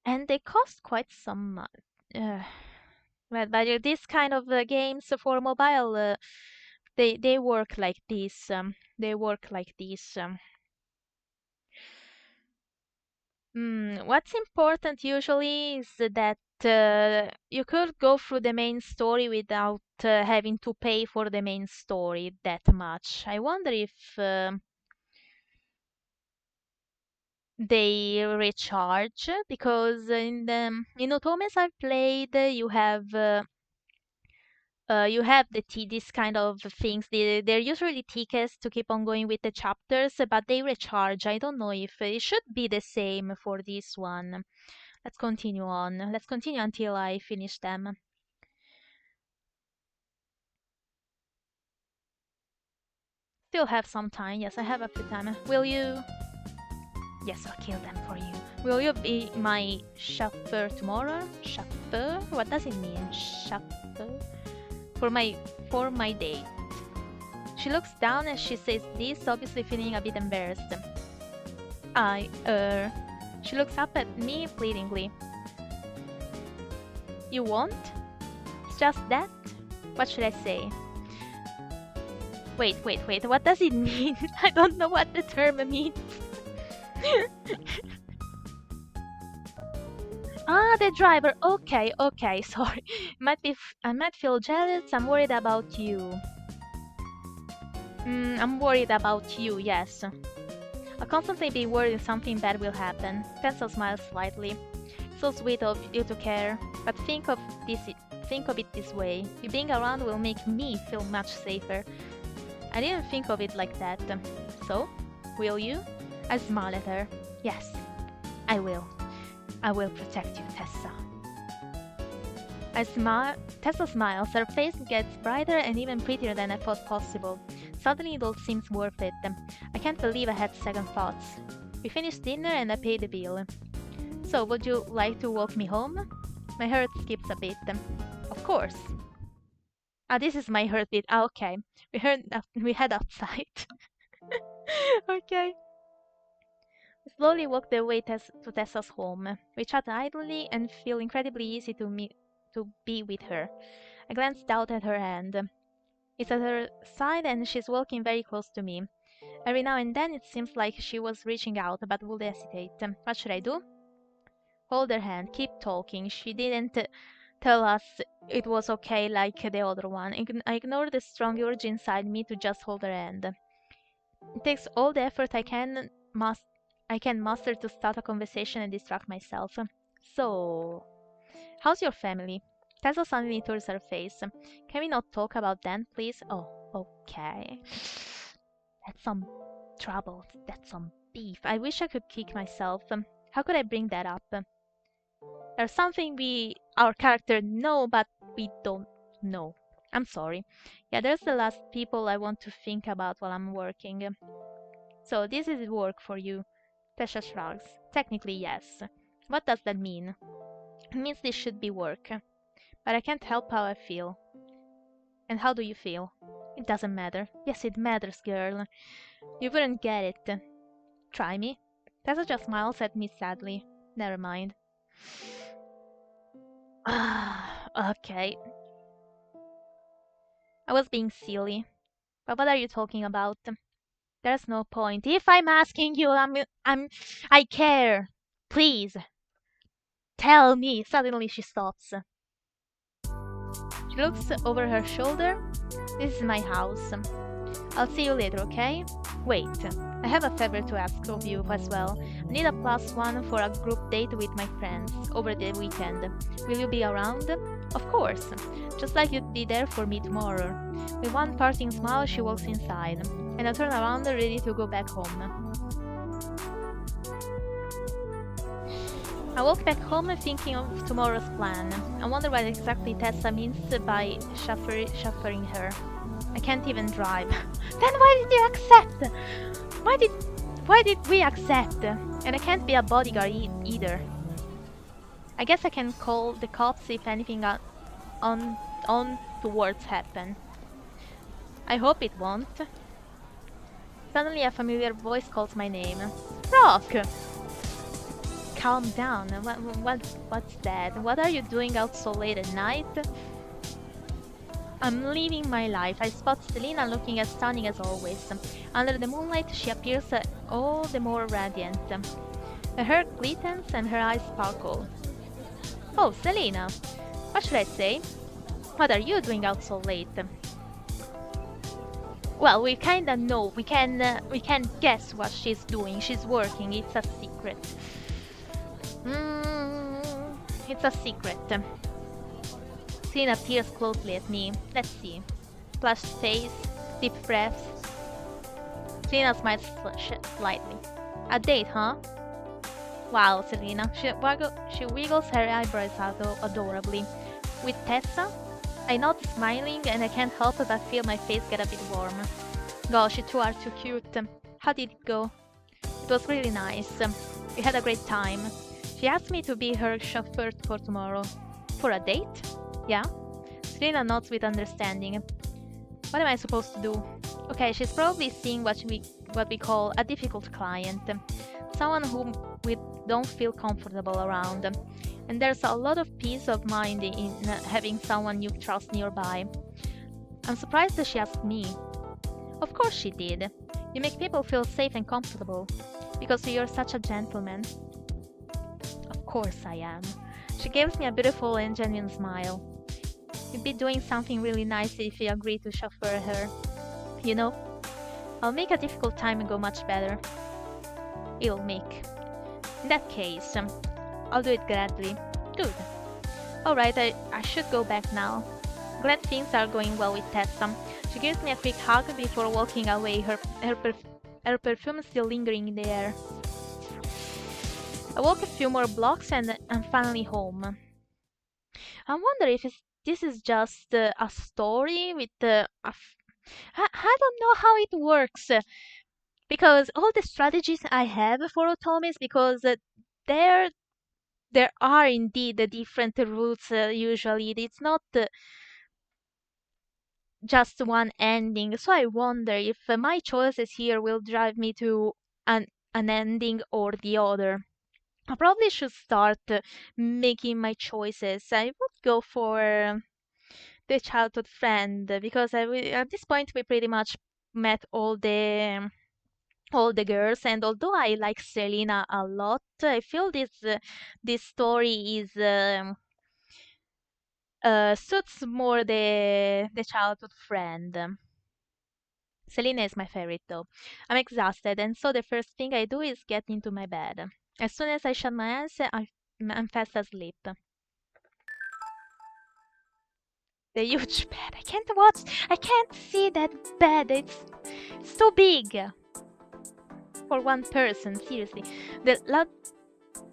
And they cost quite some money. But this kind of games for mobile, they work like this. They work like this. What's important usually is that you could go through the main story without having to pay for the main story that much. I wonder if they recharge, because in Otomes I've played, you have this kind of things. They're usually tickets to keep on going with the chapters, but they recharge. I don't know if it should be the same for this one. Let's continue on. Let's continue until I finish them. Still have some time. Yes, I have a few time. Will you? Yes, I'll kill them for you. Will you be my chauffeur tomorrow? Chauffeur? What does it mean? Chauffeur? For my date. She looks down as she says this, obviously feeling a bit embarrassed. She looks up at me pleadingly. You won't? It's just that? What should I say? Wait, what does it mean? I don't know what the term means. The driver. Okay, sorry. I might feel jealous. I'm worried about you. I'm worried about you, yes. I'll constantly be worried something bad will happen. Tessa smiles slightly. So sweet of you to care, but think of it this way. You being around will make me feel much safer. I didn't think of it like that. So, will you? I smile at her. Yes, I will. I will protect you, Tessa. I smile. Tessa smiles. Her face gets brighter and even prettier than I thought possible. Suddenly it all seems worth it. I can't believe I had second thoughts. We finished dinner and I paid the bill. So, would you like to walk me home? My heart skips a bit. Of course. This is my heartbeat. Okay. We head outside. Okay. We slowly walk the way to Tessa's home. We chat idly and feel incredibly easy to be with her. I glanced out at her hand. It's at her side and she's walking very close to me. Every now and then it seems like she was reaching out but would hesitate. What should I do? Hold her hand, keep talking. She didn't tell us it was okay like the other one. I ignored the strong urge inside me to just hold her hand. It takes all the effort I can muster to start a conversation and distract myself. So, how's your family? Tessa suddenly turns her face. Can we not talk about them, please? Oh, okay. That's some trouble. That's some beef. I wish I could kick myself. How could I bring that up? There's something our character know, but we don't know. I'm sorry. Yeah, there's the last people I want to think about while I'm working. So this is work for you. Tessa shrugs. Technically, yes. What does that mean? It means this should be work. But I can't help how I feel. And how do you feel? It doesn't matter. Yes, it matters, girl. You wouldn't get it. Try me. Tessa just smiles at me sadly. Never mind. Okay. I was being silly. But what are you talking about? There's no point. If I'm asking you, I care. Please. Tell me. Suddenly she stops. She looks over her shoulder. This is my house. I'll see you later, okay? Wait. I have a favor to ask of you as well. I need a +1 for a group date with my friends over the weekend. Will you be around? Of course. Just like you'd be there for me tomorrow. With one parting smile, she walks inside, and I turn around ready to go back home. I walk back home thinking of tomorrow's plan. I wonder what exactly Tessa means by chauffeuring her. I can't even drive. Then why did you accept? Why did we accept? And I can't be a bodyguard either. I guess I can call the cops if anything untoward happen. I hope it won't. Suddenly a familiar voice calls my name. Rock! Calm down. What's that? What are you doing out so late at night? I'm living my life. I spot Selena looking as stunning as always. Under the moonlight, she appears all the more radiant. Her hair glittens and her eyes sparkle. Oh, Selena. What should I say? What are you doing out so late? Well, we kinda know. We can guess what she's doing. She's working. It's a secret. It's a secret. Selena peers closely at me. Let's see. Flushed face, deep breaths. Selena smiles slightly. A date, huh? Wow, Selena. She wiggles her eyebrows adorably. With Tessa? I nod smiling and I can't help but feel my face get a bit warm. Gosh, you two are too cute. How did it go? It was really nice. We had a great time. She asked me to be her chauffeur for tomorrow. For a date? Yeah? Selena nods with understanding. What am I supposed to do? Okay, she's probably seeing what we call a difficult client, someone whom we don't feel comfortable around. And there's a lot of peace of mind in having someone you trust nearby. I'm surprised that she asked me. Of course she did. You make people feel safe and comfortable because you're such a gentleman. Of course I am. She gives me a beautiful and genuine smile. You'd be doing something really nice if you agree to chauffeur her. You know, I'll make a difficult time go much better. It'll make. In that case, I'll do it gladly. Good. Alright, I should go back now. Glad things are going well with Tessa. She gives me a quick hug before walking away, her perfume is still lingering in the air. I walk a few more blocks and I'm finally home. I wonder if this is just a story with I don't know how it works because all the strategies I have for automies because there there are indeed different routes usually. It's not just one ending. So I wonder if my choices here will drive me to an ending or the other. I probably should start making my choices. I would go for the childhood friend because at this point we pretty much met all the girls, and although I like Selena a lot, I feel this story is suits more the childhood friend. Selena is my favorite though. I'm exhausted, and so the first thing I do is get into my bed. As soon as I shut my eyes, I'm fast asleep. The huge bed. I can't see that bed. It's too big for one person. Seriously, the loud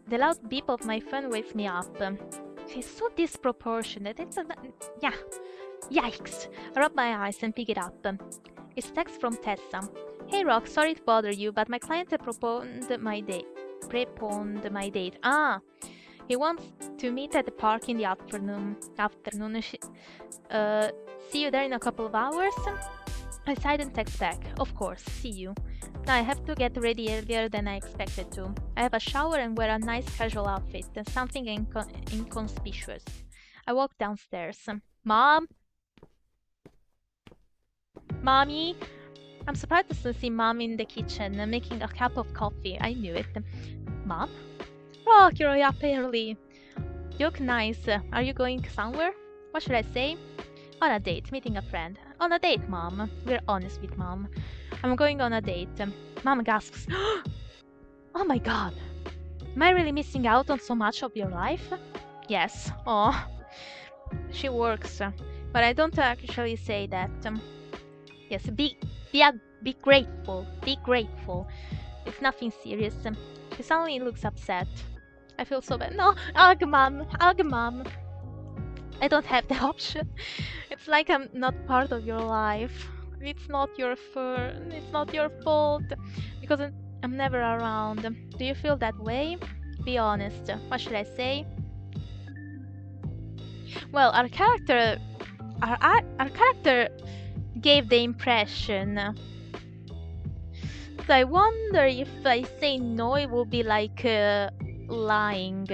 the loud beep of my phone wakes me up. It's so disproportionate. Yeah. Yikes! I rub my eyes and pick it up. It's text from Tessa. Hey Rock, sorry to bother you, but my client preponed my date. Preponed my date. Ah, he wants to meet at the park in the afternoon. Uh, See you there in a couple of hours? I sighed and text back. Of course, see you. Now I have to get ready earlier than I expected to. I have a shower and wear a nice casual outfit, something inconspicuous. I walk downstairs. Mom? Mommy? I'm surprised to see Mom in the kitchen, making a cup of coffee. I knew it. Mom? Rock, you're up early. You look nice. Are you going somewhere? What should I say? On a date, meeting a friend. On a date, Mom. We're honest with Mom. I'm going on a date. Mom gasps. Oh my god. Am I really missing out on so much of your life? Yes. Oh. She works. But I don't actually say that. Yes, be grateful. Be grateful. It's nothing serious. She suddenly looks upset. I feel so bad. No, ugh, Mom. Ugh, Mom. I don't have the option. It's like I'm not part of your life. It's not your It's not your fault because I'm never around. Do you feel that way? Be honest. What should I say? Well, our character gave the impression. So I wonder if I say no, it will be like lying.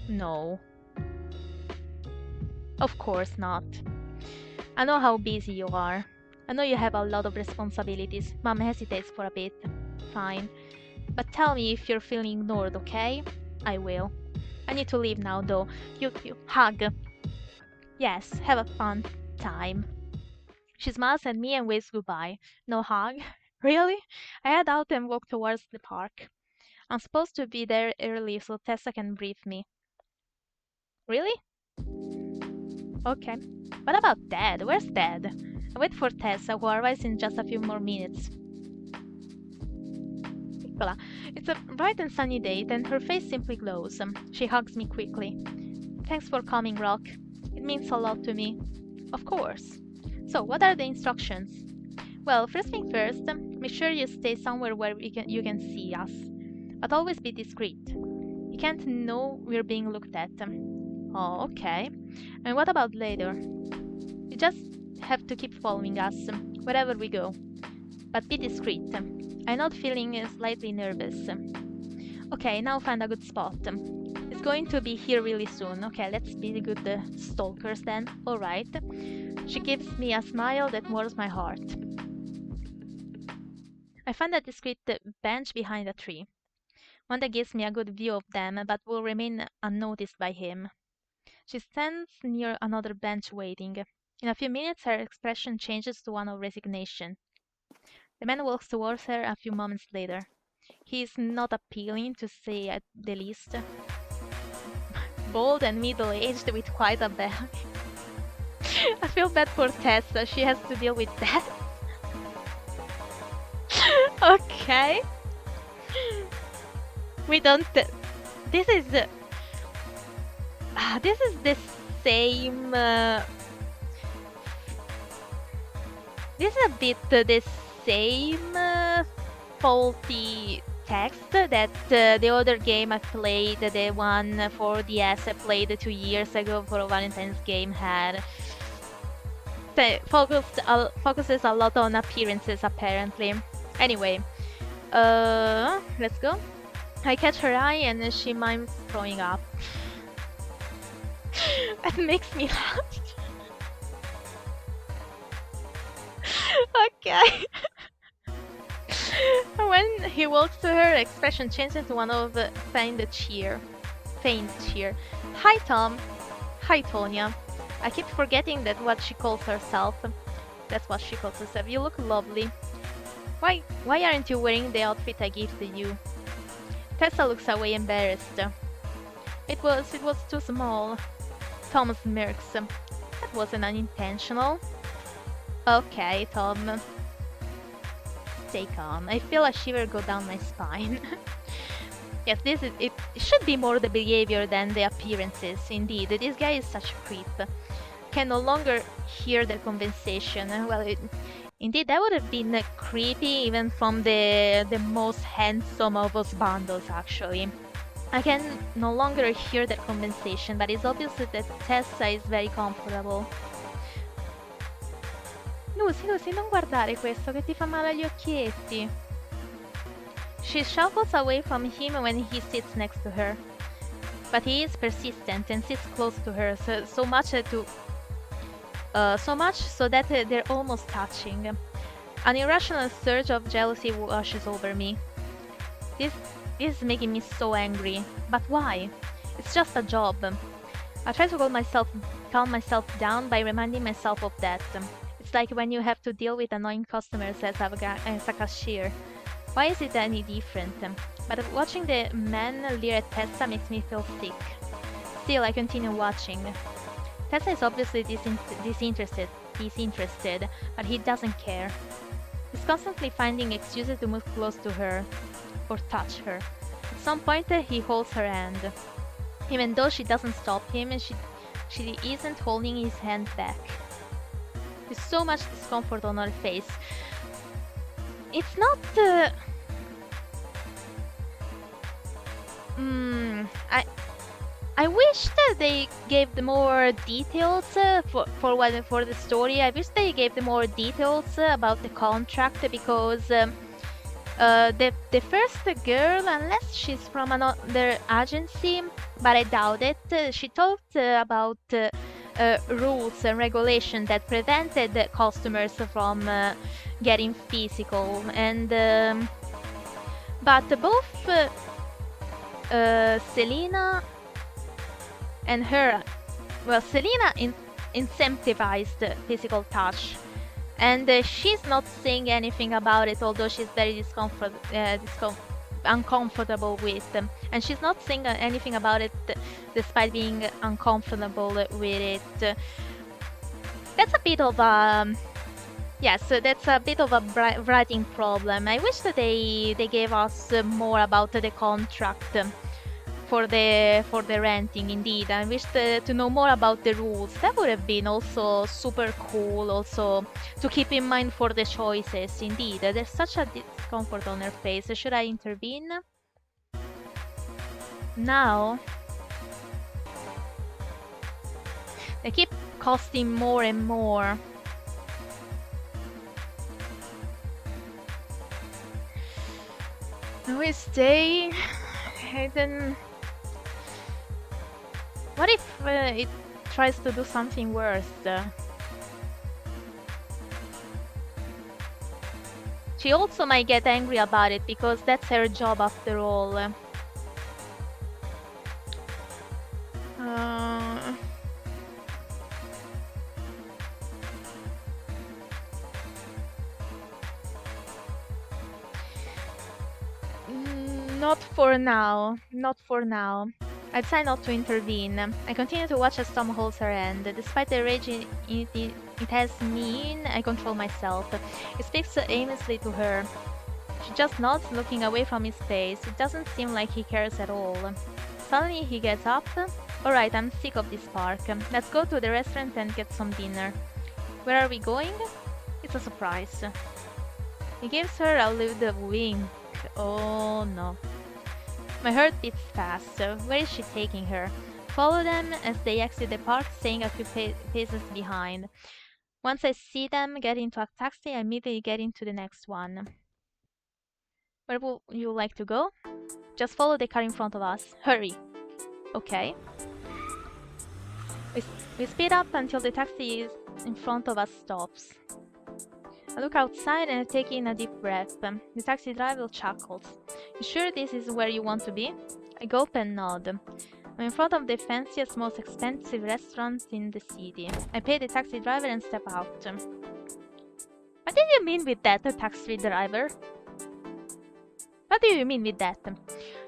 No. Of course not. I know how busy you are. I know you have a lot of responsibilities. Mom hesitates for a bit. Fine. But tell me if you're feeling ignored, okay? I will. I need to leave now, though. You hug. Yes, have a fun time. She smiles at me and waves goodbye. No hug? Really? I head out and walk towards the park. I'm supposed to be there early so Tessa can brief me. Really? Okay. What about Dad? Where's Dad? I wait for Tessa, who arrives in just a few more minutes. Piccola. It's a bright and sunny day, and her face simply glows. She hugs me quickly. Thanks for coming, Rock. It means a lot to me. Of course. So, what are the instructions? Well, first thing first, make sure you stay somewhere where you can see us. But always be discreet. You can't know we're being looked at. Oh, okay. And what about later? You just have to keep following us wherever we go. But be discreet. I'm not feeling slightly nervous. Okay, now find a good spot. It's going to be here really soon. Okay, let's be the good stalkers then. Alright. She gives me a smile that warms my heart. I find a discreet bench behind a tree. One that gives me a good view of them, but will remain unnoticed by him. She stands near another bench waiting. In a few minutes her expression changes to one of resignation. The man walks towards her a few moments later. He is not appealing, to say at the least. Bald and middle-aged with quite a belly. I feel bad for Tessa, she has to deal with that. Okay. We don't... This is... this is the same... this is a bit the same faulty text that the other game I played, the one for DS I played 2 years ago for a Valentine's game, had. Focuses a lot on appearances apparently. Anyway, let's go. I catch her eye and she mimes throwing up. That makes me laugh. Okay. When he walks to her, expression changes to one of feigned cheer. Hi Tom. Hi Tonya. I keep forgetting that what she calls herself. That's what she calls herself. You look lovely. Why aren't you wearing the outfit I gifted you? Tessa looks away embarrassed. It was too small. Tom smirks. That wasn't unintentional. Okay, Tom. Stay calm. I feel a shiver go down my spine. Yes, it should be more the behavior than the appearances. Indeed, this guy is such a creep. Can no longer hear their conversation. Well, indeed, that would have been creepy even from the most handsome of us bundles, actually. I can no longer hear their conversation, but it's obvious that Tessa is very comfortable. Lucy, non guardare questo che ti fa male agli occhietti. She shuffles away from him when he sits next to her. But he is persistent and sits close to her, so much so that they're almost touching. An irrational surge of jealousy washes over me. This is making me so angry. But why? It's just a job. I try to calm myself down by reminding myself of that. It's like when you have to deal with annoying customers as a cashier. Why is it any different? But watching the man leer at Tessa makes me feel sick. Still, I continue watching. Tessa is obviously disinterested, but he doesn't care. He's constantly finding excuses to move close to her, or touch her. At some point, he holds her hand. Even though she doesn't stop him, she isn't holding his hand back. There's so much discomfort on her face. It's not... I wish that they gave the more details for the story. I wish they gave the more details about the contract, because the first girl, unless she's from another agency, but I doubt it, she talked about rules and regulations that prevented customers from getting physical, and but both Selena and her, well, Selena incentivized physical touch, and she's not saying anything about it, although she's very uncomfortable with them, and she's not saying anything about it despite being uncomfortable with it. That's a bit of a yes, that's a bit of a writing problem. I wish that they gave us more about the contract for the renting. Indeed, I wish to know more about the rules. That would have been also super cool, also to keep in mind for the choices. Indeed, there's such a discomfort on her face. Should I intervene now? They keep costing more and more. We stay. Then what if it tries to do something worse? She also might get angry about it because that's her job after all. Uh, Not for now. Not for now. I decide not to intervene. I continue to watch as Tom holds her hand. Despite the rage it has me in, I control myself. He speaks aimlessly to her. She just nods, looking away from his face. It doesn't seem like he cares at all. Suddenly he gets up. Alright, I'm sick of this park. Let's go to the restaurant and get some dinner. Where are we going? It's a surprise. He gives her a little wink. Oh no. My heart beats fast. Where is she taking her? Follow them as they exit the park, staying a few paces behind. Once I see them get into a taxi, I immediately get into the next one. Where would you like to go? Just follow the car in front of us. Hurry. Okay. We speed up until the taxi is in front of us stops. I look outside and I take in a deep breath. The taxi driver chuckles. You sure this is where you want to be? I gulp and nod. I'm in front of the fanciest, most expensive restaurant in the city. I pay the taxi driver and step out. What did you mean with that, taxi driver? What do you mean with that?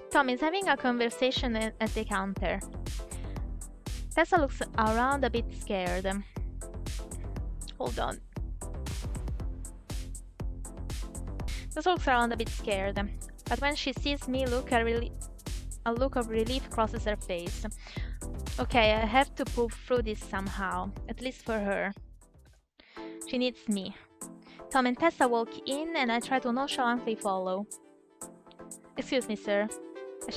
Tom is having a conversation at the counter. Tessa looks around a bit scared. Hold on. Tessa looks around a bit scared, but when she sees me, a look of relief crosses her face. Okay, I have to pull through this somehow, at least for her. She needs me. Tom and Tessa walk in, and I try to nonchalantly follow. Excuse me, sir. I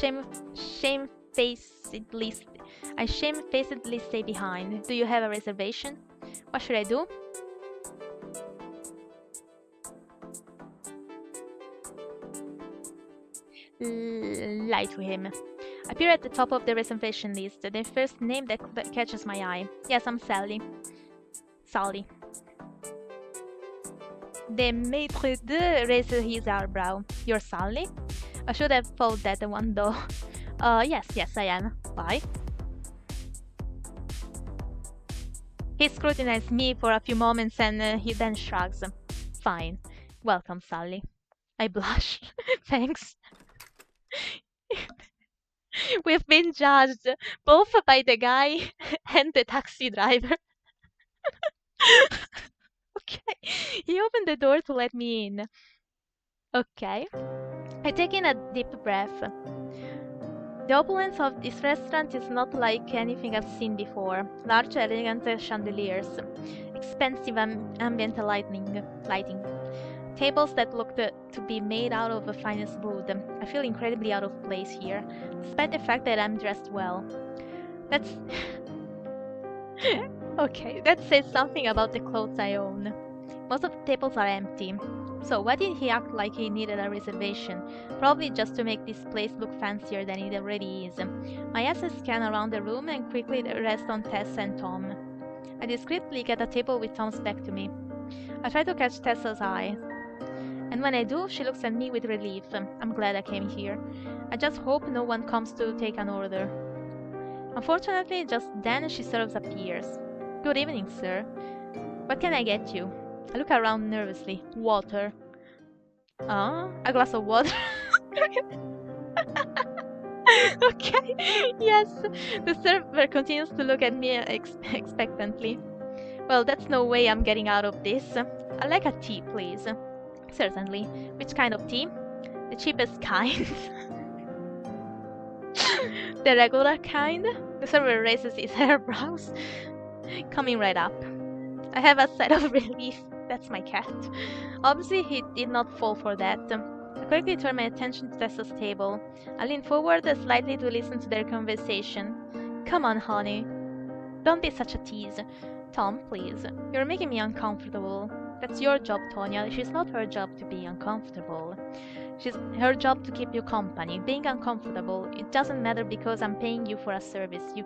shamefacedly stay behind. Do you have a reservation? What should I do? Lie to him. I peer at the top of the reservation list, the first name that catches my eye. Yes, I'm Sally. Sally. The maître d' raises his eyebrow. You're Sally? I should have thought that one though. Yes, I am. Why? He scrutinizes me for a few moments and he then shrugs. Fine. Welcome, Sally. I blush. Thanks. We've been judged, both by the guy and the taxi driver. Okay. He opened the door to let me in. Okay. I take in a deep breath. The opulence of this restaurant is not like anything I've seen before. Large, elegant chandeliers, expensive ambient lighting, tables that look to be made out of the finest wood. I feel incredibly out of place here, despite the fact that I'm dressed well. That's... okay, that says something about the clothes I own. Most of the tables are empty. So why did he act like he needed a reservation? Probably just to make this place look fancier than it already is. My eyes scan around the room and quickly rest on Tessa and Tom. I discreetly get a table with Tom's back to me. I try to catch Tessa's eye. And when I do, she looks at me with relief. I'm glad I came here. I just hope no one comes to take an order. Unfortunately, just then she serves appears. Good evening, sir. What can I get you? I look around nervously. Water. A glass of water. Okay, yes. The server continues to look at me expectantly. Well, that's no way I'm getting out of this. I'd like a tea, please. Certainly. Which kind of tea? The cheapest kind. The regular kind? The server raises his eyebrows. Coming right up. I have a sigh of relief. That's my cat. Obviously, he did not fall for that. I quickly turn my attention to Tessa's table. I lean forward slightly to listen to their conversation. Come on, honey. Don't be such a tease. Tom, please. You're making me uncomfortable. That's your job, Tonya. She's not her job to be uncomfortable. She's her job to keep you company. Being uncomfortable, it doesn't matter because I'm paying you for a service. You...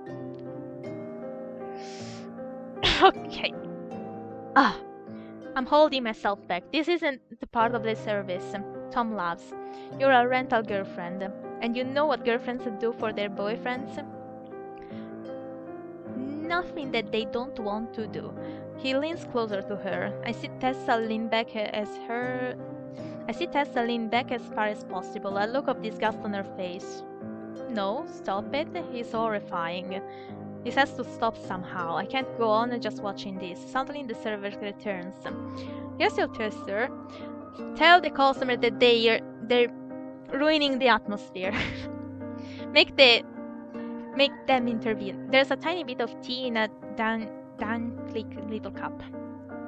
Okay. Ah, I'm holding myself back. This isn't the part of the service Tom loves. You're a rental girlfriend. And you know what girlfriends do for their boyfriends? Nothing that they don't want to do. He leans closer to her. I see Tessa lean back as far as possible, a look of disgust on her face. No, stop it. He's horrifying. This has to stop somehow. I can't go on just watching this. Suddenly the server returns. Here's your tester. Tell the customer that they're ruining the atmosphere. Make them intervene. There's a tiny bit of tea in a click little cup.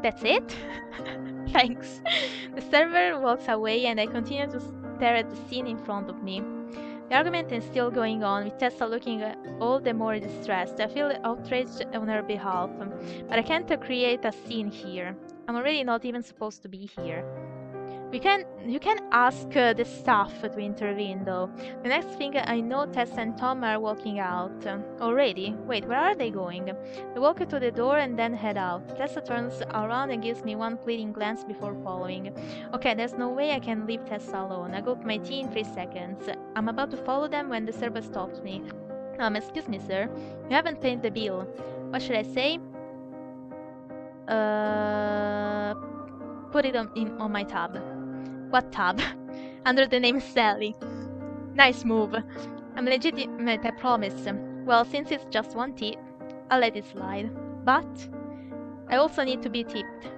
That's it? Thanks. The server walks away and I continue to stare at the scene in front of me. The argument is still going on, with Tessa looking all the more distressed. I feel outraged on her behalf, but I can't create a scene here. I'm already not even supposed to be here. You can ask the staff to intervene, though. The next thing I know, Tess and Tom are walking out. Already? Wait, where are they going? They walk to the door and then head out. Tessa turns around and gives me one pleading glance before following. Okay, there's no way I can leave Tessa alone. I gulp my tea in 3 seconds. I'm about to follow them when the server stops me. Excuse me, sir. You haven't paid the bill. What should I say? Put it on my tab. What tab? Under the name Sally. Nice move. I'm legitimate, I promise. Well, since it's just one tip, I'll let it slide. But I also need to be tipped.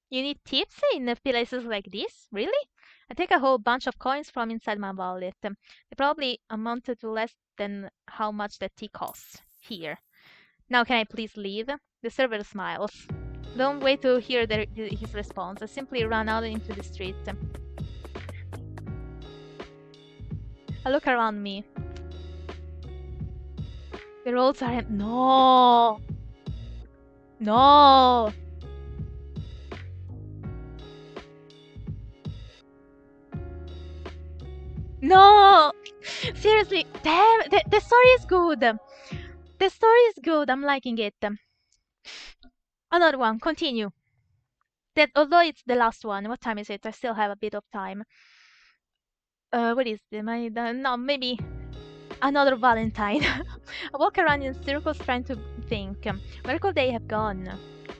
You need tips in places like this? Really? I take a whole bunch of coins from inside my wallet. They probably amounted to less than how much that tea costs. Here. Now can I please leave? The server smiles. Don't wait to hear his response. I simply run out into the street. I look around me. The roads are... No! No! No! Seriously, damn! The story is good! The story is good, I'm liking it. Another one, continue. That although it's the last one, what time is it? I still have a bit of time. What is the no, maybe another Valentine. I walk around in circles trying to think. Where could they have gone?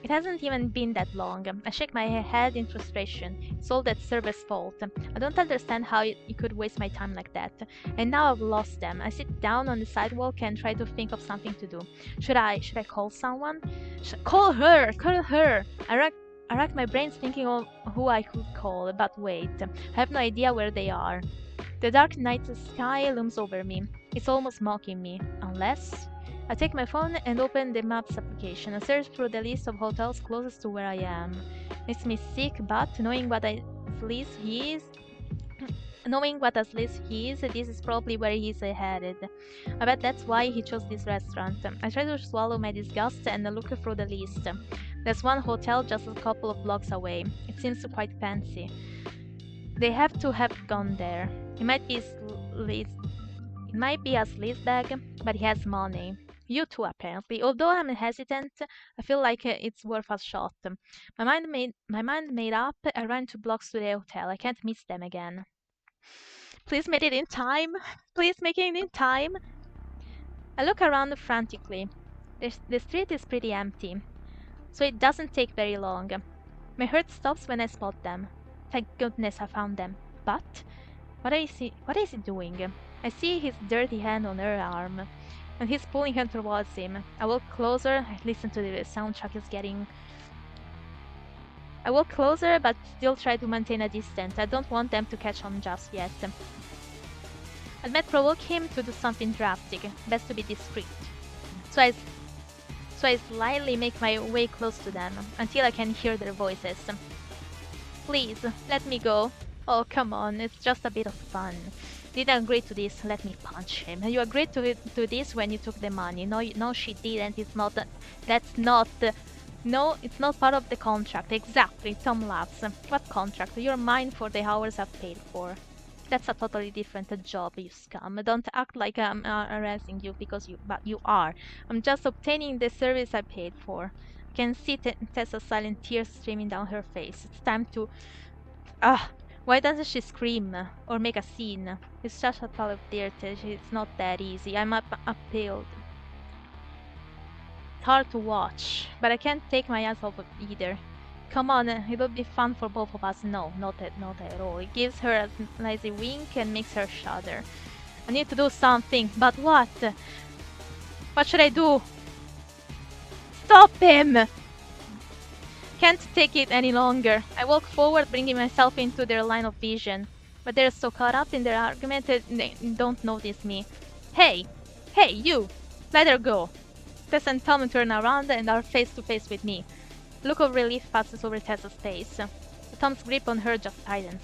It hasn't even been that long. I shake my head in frustration. It's all that server's fault. I don't understand how you could waste my time like that. And now I've lost them. I sit down on the sidewalk and try to think of something to do. Should I call someone? Call her! Call her! I rack my brains thinking of who I could call, but wait. I have no idea where they are. The dark night sky looms over me. It's almost mocking me. Unless... I take my phone and open the Maps application. I search through the list of hotels closest to where I am. Makes me sick, but knowing what as least he is, this is probably where he's headed. I bet that's why he chose this restaurant. I try to swallow my disgust and look through the list. There's one hotel just a couple of blocks away. It seems quite fancy. They have to have gone there. It might be a sleazebag, but he has money. You too, apparently. Although I'm hesitant, I feel like it's worth a shot. My mind made up, I ran 2 blocks to the hotel. I can't miss them again. Please make it in time. Please make it in time. I look around frantically. The street is pretty empty, so it doesn't take very long. My heart stops when I spot them. Thank goodness I found them. But what is he doing? I see his dirty hand on her arm, and he's pulling her towards him. I walk closer. I listen to the soundtrack is getting... I walk closer, but still try to maintain a distance. I don't want them to catch on just yet. I might provoke him to do something drastic. Best to be discreet. So I slyly make my way close to them, until I can hear their voices. Please, let me go. Oh, come on, it's just a bit of fun. Didn't agree to this. Let me punch him. You agreed to this when you took the money. No, no, she didn't. It's not. That's not. No, it's not part of the contract. Exactly. Tom laughs. What contract? You're mine for the hours I've paid for. That's a totally different job, you scum. Don't act like I'm harassing you because but you are. I'm just obtaining the service I paid for. I can see Tessa's silent tears streaming down her face. It's time to. Ah, why doesn't she scream or make a scene? It's just a pile of dirt. It's not that easy. I'm appalled. It's hard to watch, but I can't take my eyes off it either. Come on, it'll be fun for both of us. No, not at all. It gives her a lazy wink and makes her shudder. I need to do something, but what? What should I do? Stop him! Can't take it any longer. I walk forward, bringing myself into their line of vision. But they're so caught up in their argument that they don't notice me. Hey! Hey, you! Let her go! Tess and Tom turn around and are face to face with me. A look of relief passes over Tessa's face. Tom's grip on her just tightens.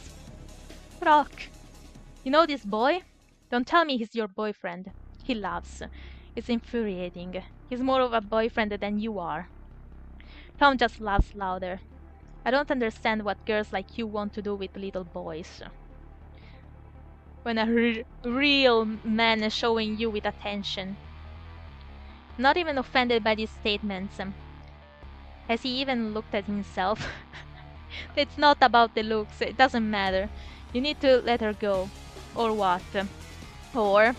Rock! You know this boy? Don't tell me he's your boyfriend. He laughs. It's infuriating. He's more of a boyfriend than you are. Tom just laughs louder. I don't understand what girls like you want to do with little boys. When a real man is showing you with attention. Not even offended by these statements. Has he even looked at himself? It's not about the looks, it doesn't matter. You need to let her go. Or what? Or...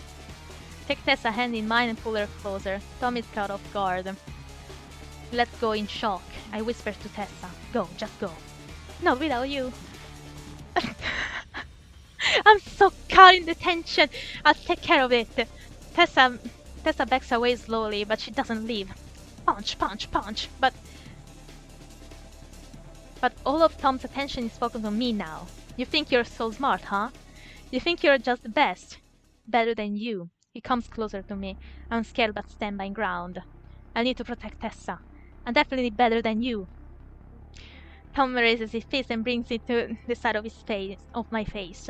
Take Tessa's hand in mine and pull her closer. Tom is caught off guard. Let's go in shock. I whisper to Tessa. Go, just go. Not without you. I'm so caught in the tension. I'll take care of it. Tessa backs away slowly, but she doesn't leave. Punch, punch, punch. But all of Tom's attention is focused on me now. You think you're so smart, huh? You think you're just the best. Better than you. He comes closer to me. I'm scared but stand my ground. I need to protect Tessa. I'm definitely better than you. Tom raises his fist and brings it to the side of my face.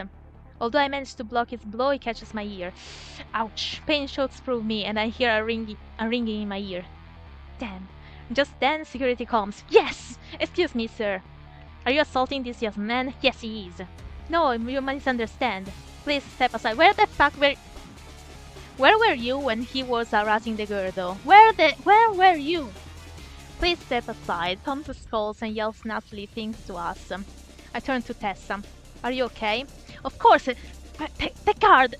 Although I manage to block his blow, he catches my ear. Ouch! Pain shoots through me, and I hear a ringing in my ear. Damn! Just then, security comes. Yes! Excuse me, sir. Are you assaulting this young man? Yes, he is. No, you misunderstand. Please step aside. Where the fuck were you when he was harassing the girl, though? Where were you? Please step aside. Tom scolds and yells nasty things to us. I turn to Tessa. Are you okay? Of course. The guard.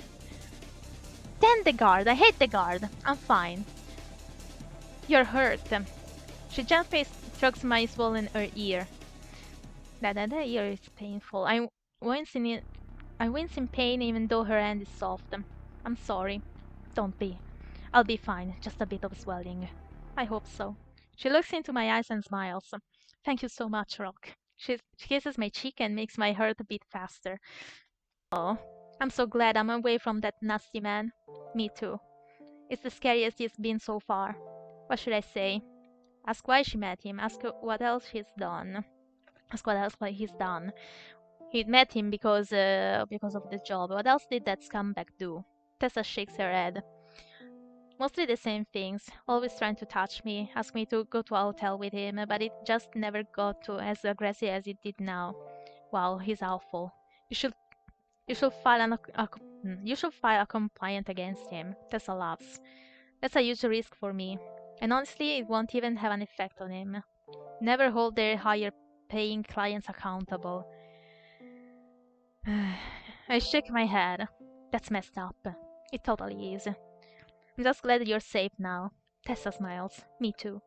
Then the guard. I hate the guard. I'm fine. You're hurt. She gently strokes my swollen ear. That ear is painful. I wince in pain even though her hand is soft. I'm sorry. Don't be. I'll be fine. Just a bit of swelling. I hope so. She looks into my eyes and smiles. Thank you so much, Rock. She kisses my cheek and makes my heart beat faster. Oh, I'm so glad I'm away from that nasty man. Me too. It's the scariest he's been so far. What should I say? Ask why she met him. Ask what else he's done. Ask what else he's done. He met him because of the job. What else did that scumbag do? Tessa shakes her head. Mostly the same things. Always trying to touch me, ask me to go to a hotel with him, but it just never got to as aggressive as it did now. Wow, he's awful. You should file a complaint against him. Tessa laughs. That's a huge risk for me. And honestly, it won't even have an effect on him. Never hold their higher paying clients accountable. I shake my head. That's messed up. It totally is. I'm just glad you're safe now. Tessa smiles. Me too.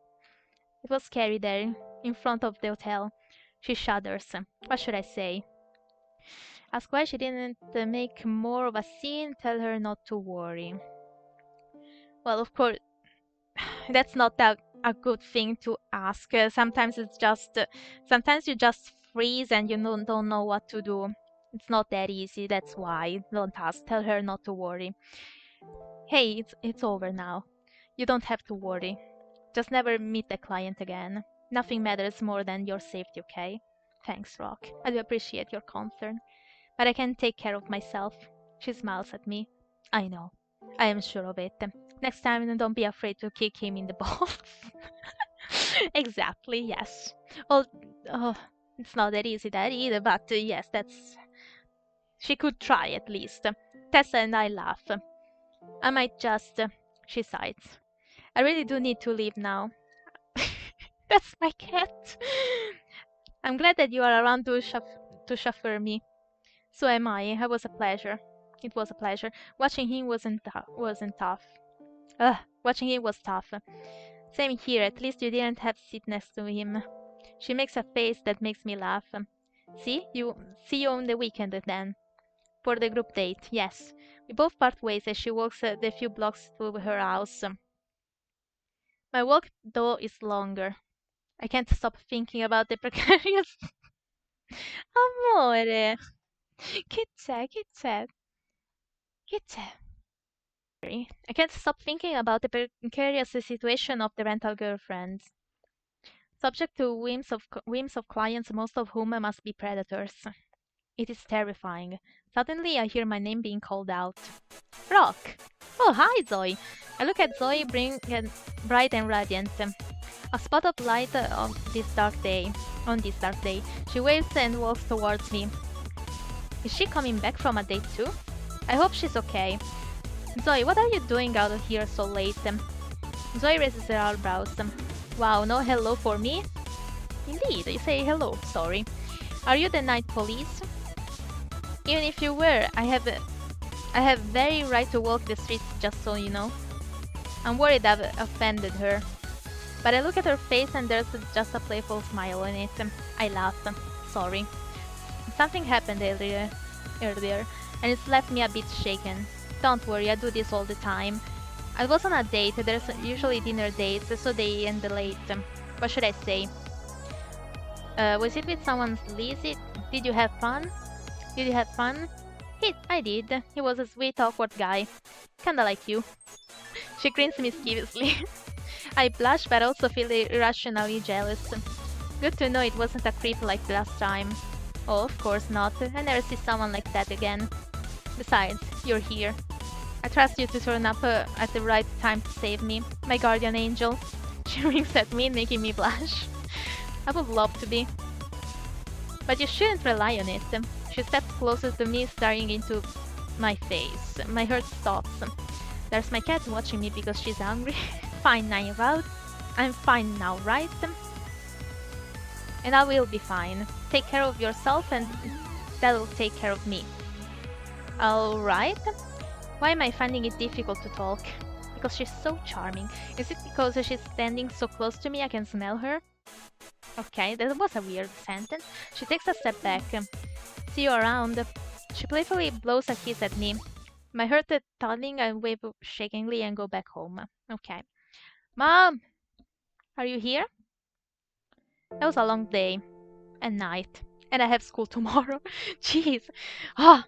It was scary there, in front of the hotel. She shudders. What should I say? Ask why she didn't make more of a scene, tell her not to worry. Well, of course, that's not a good thing to ask. Sometimes sometimes you just freeze and you don't know what to do. It's not that easy, that's why. Don't ask, tell her not to worry. Hey, it's over now. You don't have to worry. Just never meet the client again. Nothing matters more than your safety, okay? Thanks, Rock. I do appreciate your concern. But I can take care of myself. She smiles at me. I know. I am sure of it. Next time, don't be afraid to kick him in the balls. Exactly, yes. Well, oh, it's not that easy that either, but yes, that's. She could try at least. Tessa and I laugh. I might just. She sighs. I really do need to leave now. That's my cat. I'm glad that you are around to chauffeur me. So am I. It was a pleasure. It was a pleasure. Watching him wasn't tough. Ugh, watching him was tough. Same here. At least you didn't have to sit next to him. She makes a face that makes me laugh. See you on the weekend then. For the group date, yes. We both part ways as she walks the few blocks to her house. My walk, though, is longer. I can't stop thinking about the precarious. Amore, che c'è? Che c'è? Che c'è? I can't stop thinking about the precarious situation of the rental girlfriends. Subject to whims of clients, most of whom must be predators. It is terrifying. Suddenly, I hear my name being called out. Rock! Oh, hi, Zoe! I look at Zoe, bright and radiant. A spot of light on this dark day. She waves and walks towards me. Is she coming back from a date too? I hope she's okay. Zoe, what are you doing out here so late? Zoe raises her eyebrows. Wow, no hello for me? Indeed, you say hello, sorry. Are you the night police? Even if you were, I have very right to walk the streets, just so you know. I'm worried I've offended her. But I look at her face and there's just a playful smile on it. I laugh. Sorry. Something happened earlier, and it's left me a bit shaken. Don't worry, I do this all the time. I was on a date, there's usually dinner dates, so they end late. What should I say? Was it with someone sleazy? Did you have fun? I did. He was a sweet, awkward guy. Kinda like you. She grins mischievously. I blush, but also feel irrationally jealous. Good to know it wasn't a creep like the last time. Oh, of course not. I never see someone like that again. Besides, you're here. I trust you to turn up at the right time to save me, my guardian angel. She winks at me, making me blush. I would love to be. But you shouldn't rely on it. She steps closer to me, staring into my face. My heart stops. There's my cat watching me because she's hungry. Fine now, I'm fine now, right? And I will be fine. Take care of yourself and that'll take care of me. Alright. Why am I finding it difficult to talk? Because she's so charming. Is it because she's standing so close to me I can smell her? Okay, that was a weird sentence. She takes a step back. See you around. She playfully blows a kiss at me. My heart is toddling, I wave shakingly and go back home. Okay. Mom! Are you here? That was a long day. And night. And I have school tomorrow. Jeez. Ah,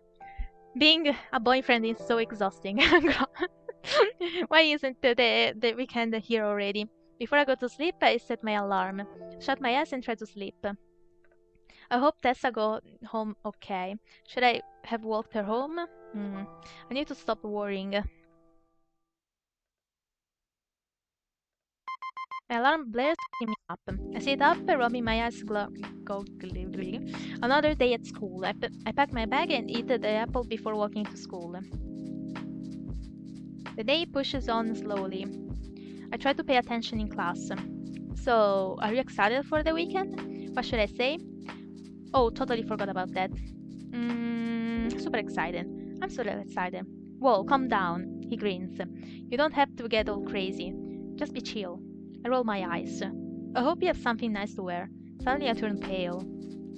being a boyfriend is so exhausting. Why isn't the weekend here already? Before I go to sleep, I set my alarm. Shut my eyes and try to sleep. I hope Tessa got home okay. Should I have walked her home? I need to stop worrying. My alarm blares waking me up. I sit up, rubbing my eyes goggly. Another day at school. I pack my bag and eat the apple before walking to school. The day pushes on slowly. I try to pay attention in class. So, are you excited for the weekend? What should I say? Oh, totally forgot about that. Super excited. I'm super excited. Whoa, calm down. He grins. You don't have to get all crazy. Just be chill. I roll my eyes. I hope you have something nice to wear. Suddenly I turn pale.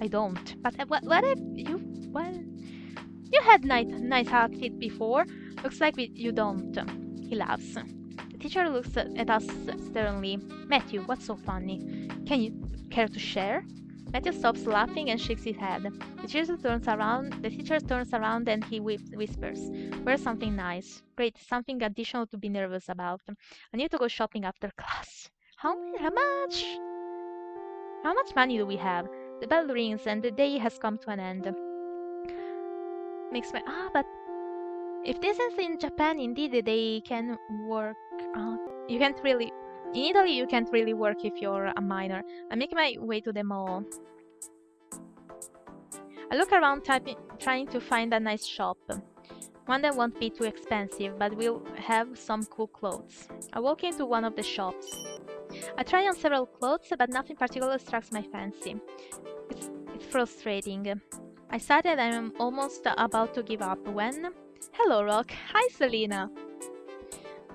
I don't. But what if you... Well... You had nice outfit before. Looks like you don't. He laughs. The teacher looks at us sternly. Matthew, what's so funny? Can you care to share? Matthew stops laughing and shakes his head. The teacher turns around and he whispers, wear something nice. Great, something additional to be nervous about. I need to go shopping after class. How much? How much money do we have? The bell rings and the day has come to an end. But If this is in Japan, indeed they can work. You can't really. In Italy, you can't really work if you're a minor. I'm making my way to the mall. I look around, trying to find a nice shop. One that won't be too expensive, but will have some cool clothes. I walk into one of the shops. I try on several clothes, but nothing particular strikes my fancy. It's frustrating. I started and I'm almost about to give up when... Hello, Rock. Hi, Selena.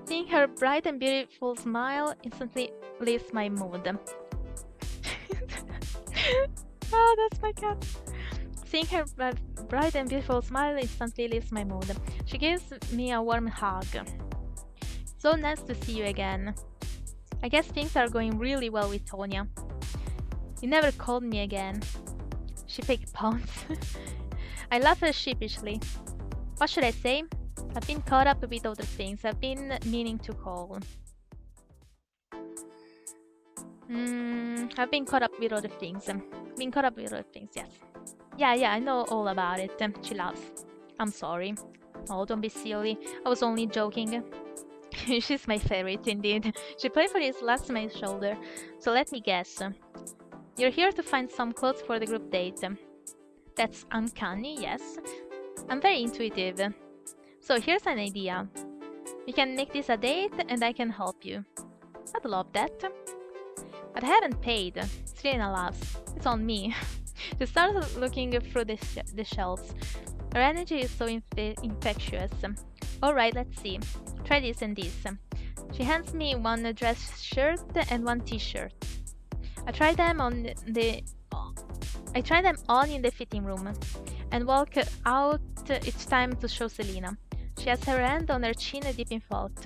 Seeing her bright and beautiful smile instantly lifts my mood. Oh, that's my cat. Seeing her bright and beautiful smile instantly lifts my mood. She gives me a warm hug. So nice to see you again. I guess things are going really well with Tonya. You never called me again. She fake pounds. I laugh sheepishly. What should I say? I've been caught up with other things. I've been meaning to call. I've been caught up with other things. Yes. Yeah, I know all about it. She laughs. I'm sorry. Oh, don't be silly. I was only joking. She's my favorite, indeed. She playfully slaps my shoulder. So let me guess. You're here to find some clothes for the group date. That's uncanny, yes. I'm very intuitive. So here's an idea. We can make this a date and I can help you. I'd love that. But I haven't paid. Serena laughs. It's on me. She starts looking through the shelves. Her energy is so infectious. Alright, let's see. Try this and this. She hands me one dress shirt and one t-shirt. I try them on in the fitting room and walk out each time to show Selena. She has her hand on her chin deep in thought.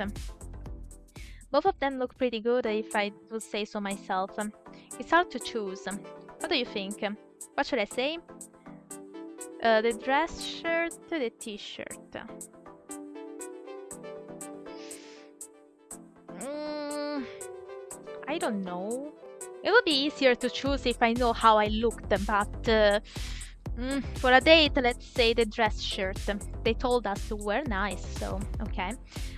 Both of them look pretty good if I would say so myself. It's hard to choose. What do you think? What should I say? The dress shirt, the t-shirt. I don't know. It would be easier to choose if I know how I looked, but for a date, let's say the dress shirt. They told us to wear nice, so okay.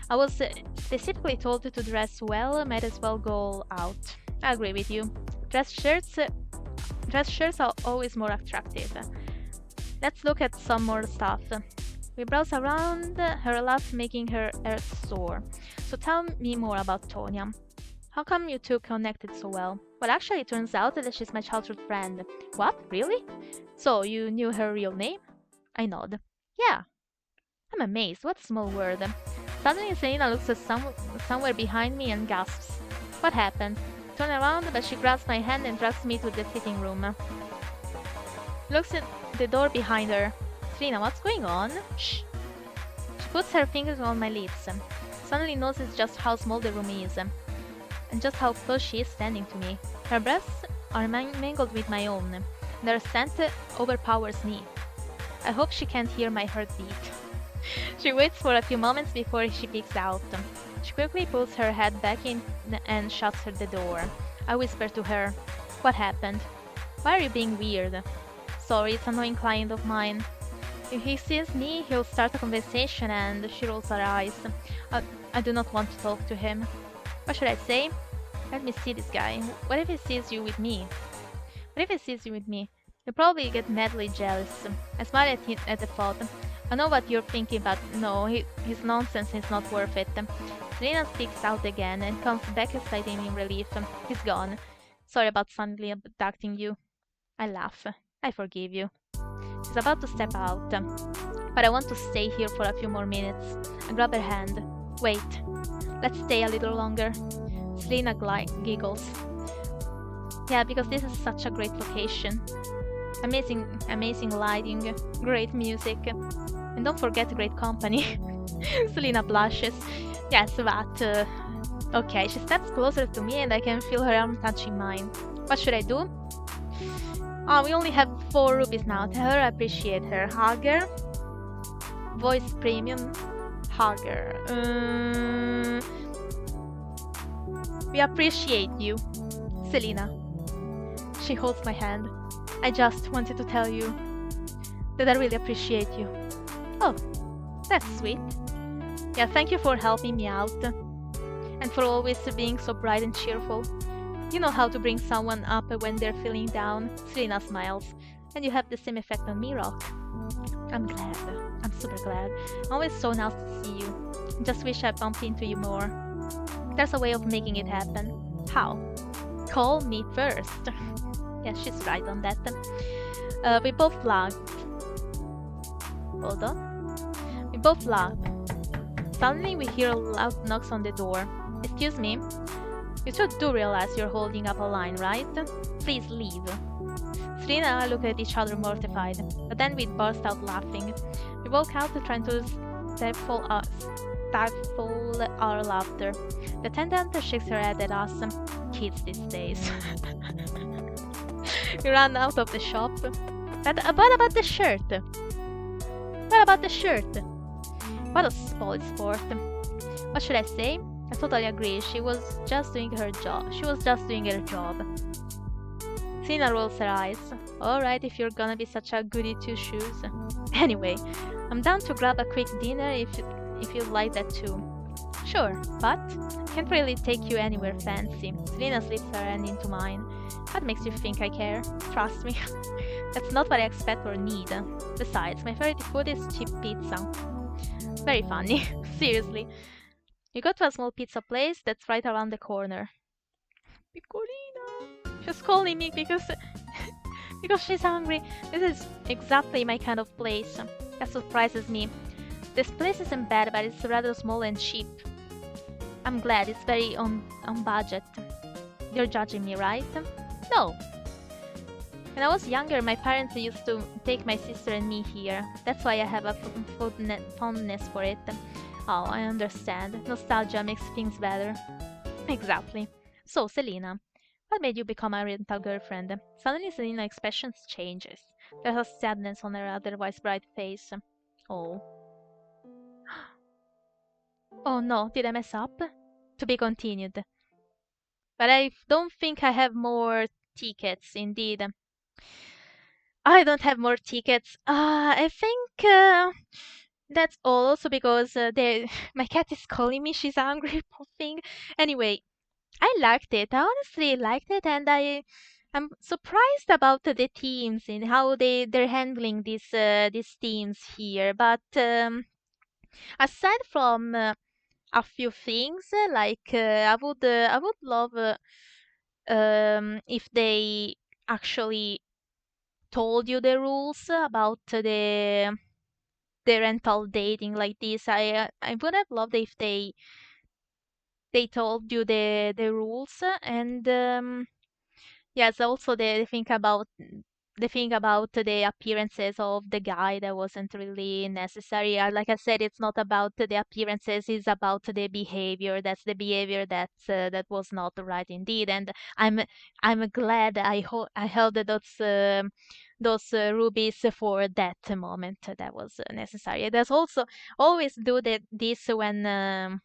I was specifically told to dress well, might as well go all out. I agree with you. Dress shirts are always more attractive. Let's look at some more stuff. We browse around, her laugh making her earth sore. So tell me more about Tonya. How come you two connected so well? Well, actually, it turns out that she's my childhood friend. What? Really? So, you knew her real name? I nod. Yeah. I'm amazed. What a small world. Suddenly, Selena looks at somewhere behind me and gasps. What happened? Turn around, but she grabs my hand and drags me to the fitting room. Looks at the door behind her. Selena, what's going on? Shh. She puts her fingers on my lips. Suddenly notices just how small the room is. And just how close she is standing to me. Her breaths are mangled with my own, and her scent overpowers me. I hope she can't hear my heartbeat. She waits for a few moments before she peeks out. She quickly pulls her head back in and shuts the door. I whisper to her, what happened? Why are you being weird? Sorry, it's an annoying client of mine. If he sees me, he'll start a conversation and she rolls her eyes. I do not want to talk to him. What should I say? Let me see this guy. What if he sees you with me? You'll probably get madly jealous. I smile at the thought. I know what you're thinking, but no, his nonsense is not worth it. Selena speaks out again and comes back excited in relief. He's gone. Sorry about suddenly abducting you. I laugh. I forgive you. She's about to step out, but I want to stay here for a few more minutes. I grab her hand. Wait. Let's stay a little longer. Selena giggles. Yeah, because this is such a great location. Amazing lighting, great music, and don't forget great company. Selena blushes. Yes, but... okay, she steps closer to me and I can feel her arm touching mine. What should I do? Oh, we only have 4 rupees now. Tell her I appreciate her. Hug her. Voice premium. Hug her. We appreciate you, Selena. She holds my hand. I just wanted to tell you that I really appreciate you. Oh, That's sweet. Yeah, thank you for helping me out and for always being so bright and cheerful. You know how to bring someone up when they're feeling down. Selena smiles. And you have the same effect on me, Rock. I'm glad. I'm super glad. Always so nice to see you. Just wish I bumped into you more. There's a way of making it happen. How? Call me first. Yeah, she's right on that. We both laughed. Hold on. We both laughed. Suddenly we hear loud knocks on the door. Excuse me. You two do realize you're holding up a line, right? Please leave. Serena and I look at each other mortified, but then we burst out laughing. We walk out trying to stifle our laughter. The attendant shakes her head at us. Kids these days. We ran out of the shop. But what about the shirt? What about the shirt? What a spoiled sport. What should I say? I totally agree. She was just doing her job. Tina rolls her eyes. Alright, if you're gonna be such a goody two shoes. Anyway, I'm down to grab a quick dinner if you'd like that too. Sure, but can't really take you anywhere fancy. Selena slips her hand into mine. What makes you think I care? Trust me. That's not what I expect or need. Besides, my favorite food is cheap pizza. Very funny. Seriously. You go to a small pizza place that's right around the corner. Piccolina. She's calling me because she's hungry. This is exactly my kind of place. That surprises me. This place isn't bad, but it's rather small and cheap. I'm glad it's very on budget. You're judging me, right? No. When I was younger, my parents used to take my sister and me here. That's why I have a fondness for it. Oh, I understand. Nostalgia makes things better. Exactly. So, Selena, what made you become a rental girlfriend? Suddenly, Selena's expression changes. There's a sadness on her otherwise bright face. Oh. Oh no, did I mess up? To be continued. But I don't think I have more tickets, indeed. I don't have more tickets. I think that's all. Also because my cat is calling me. She's hungry, poor thing. Anyway, I liked it. I honestly liked it, and I'm surprised about the teams and how they're handling these teams here. But aside from a few things, I would love if they actually told you the rules about the rental dating like this. I would have loved if they told you the rules and yes, also the thing about the appearances of the guy that wasn't really necessary. Like I said, it's not about the appearances; it's about the behavior. That's the behavior that was not right indeed. And I'm I'm glad I held those rubies for that moment that was necessary. There's also always do this when.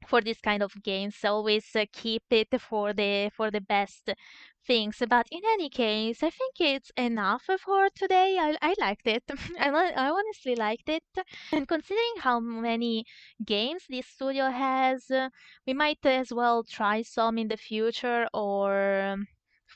For this kind of games always keep it for the best things, but in any case I think it's enough for today. I liked it. I honestly liked it, and considering how many games this studio has, we might as well try some in the future or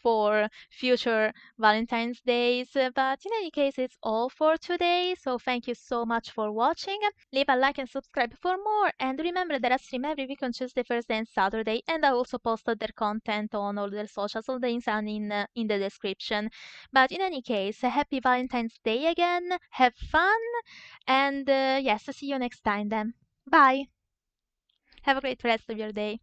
for future Valentine's days. But in any case, it's all for today. So thank you so much for watching. Leave a like and subscribe for more. And remember that I stream every week on Tuesday, Thursday, and Saturday. And I also posted their content on all their socials. All the links are in the description. But in any case, a happy Valentine's Day again. Have fun. And yes, see you next time then. Bye. Have a great rest of your day.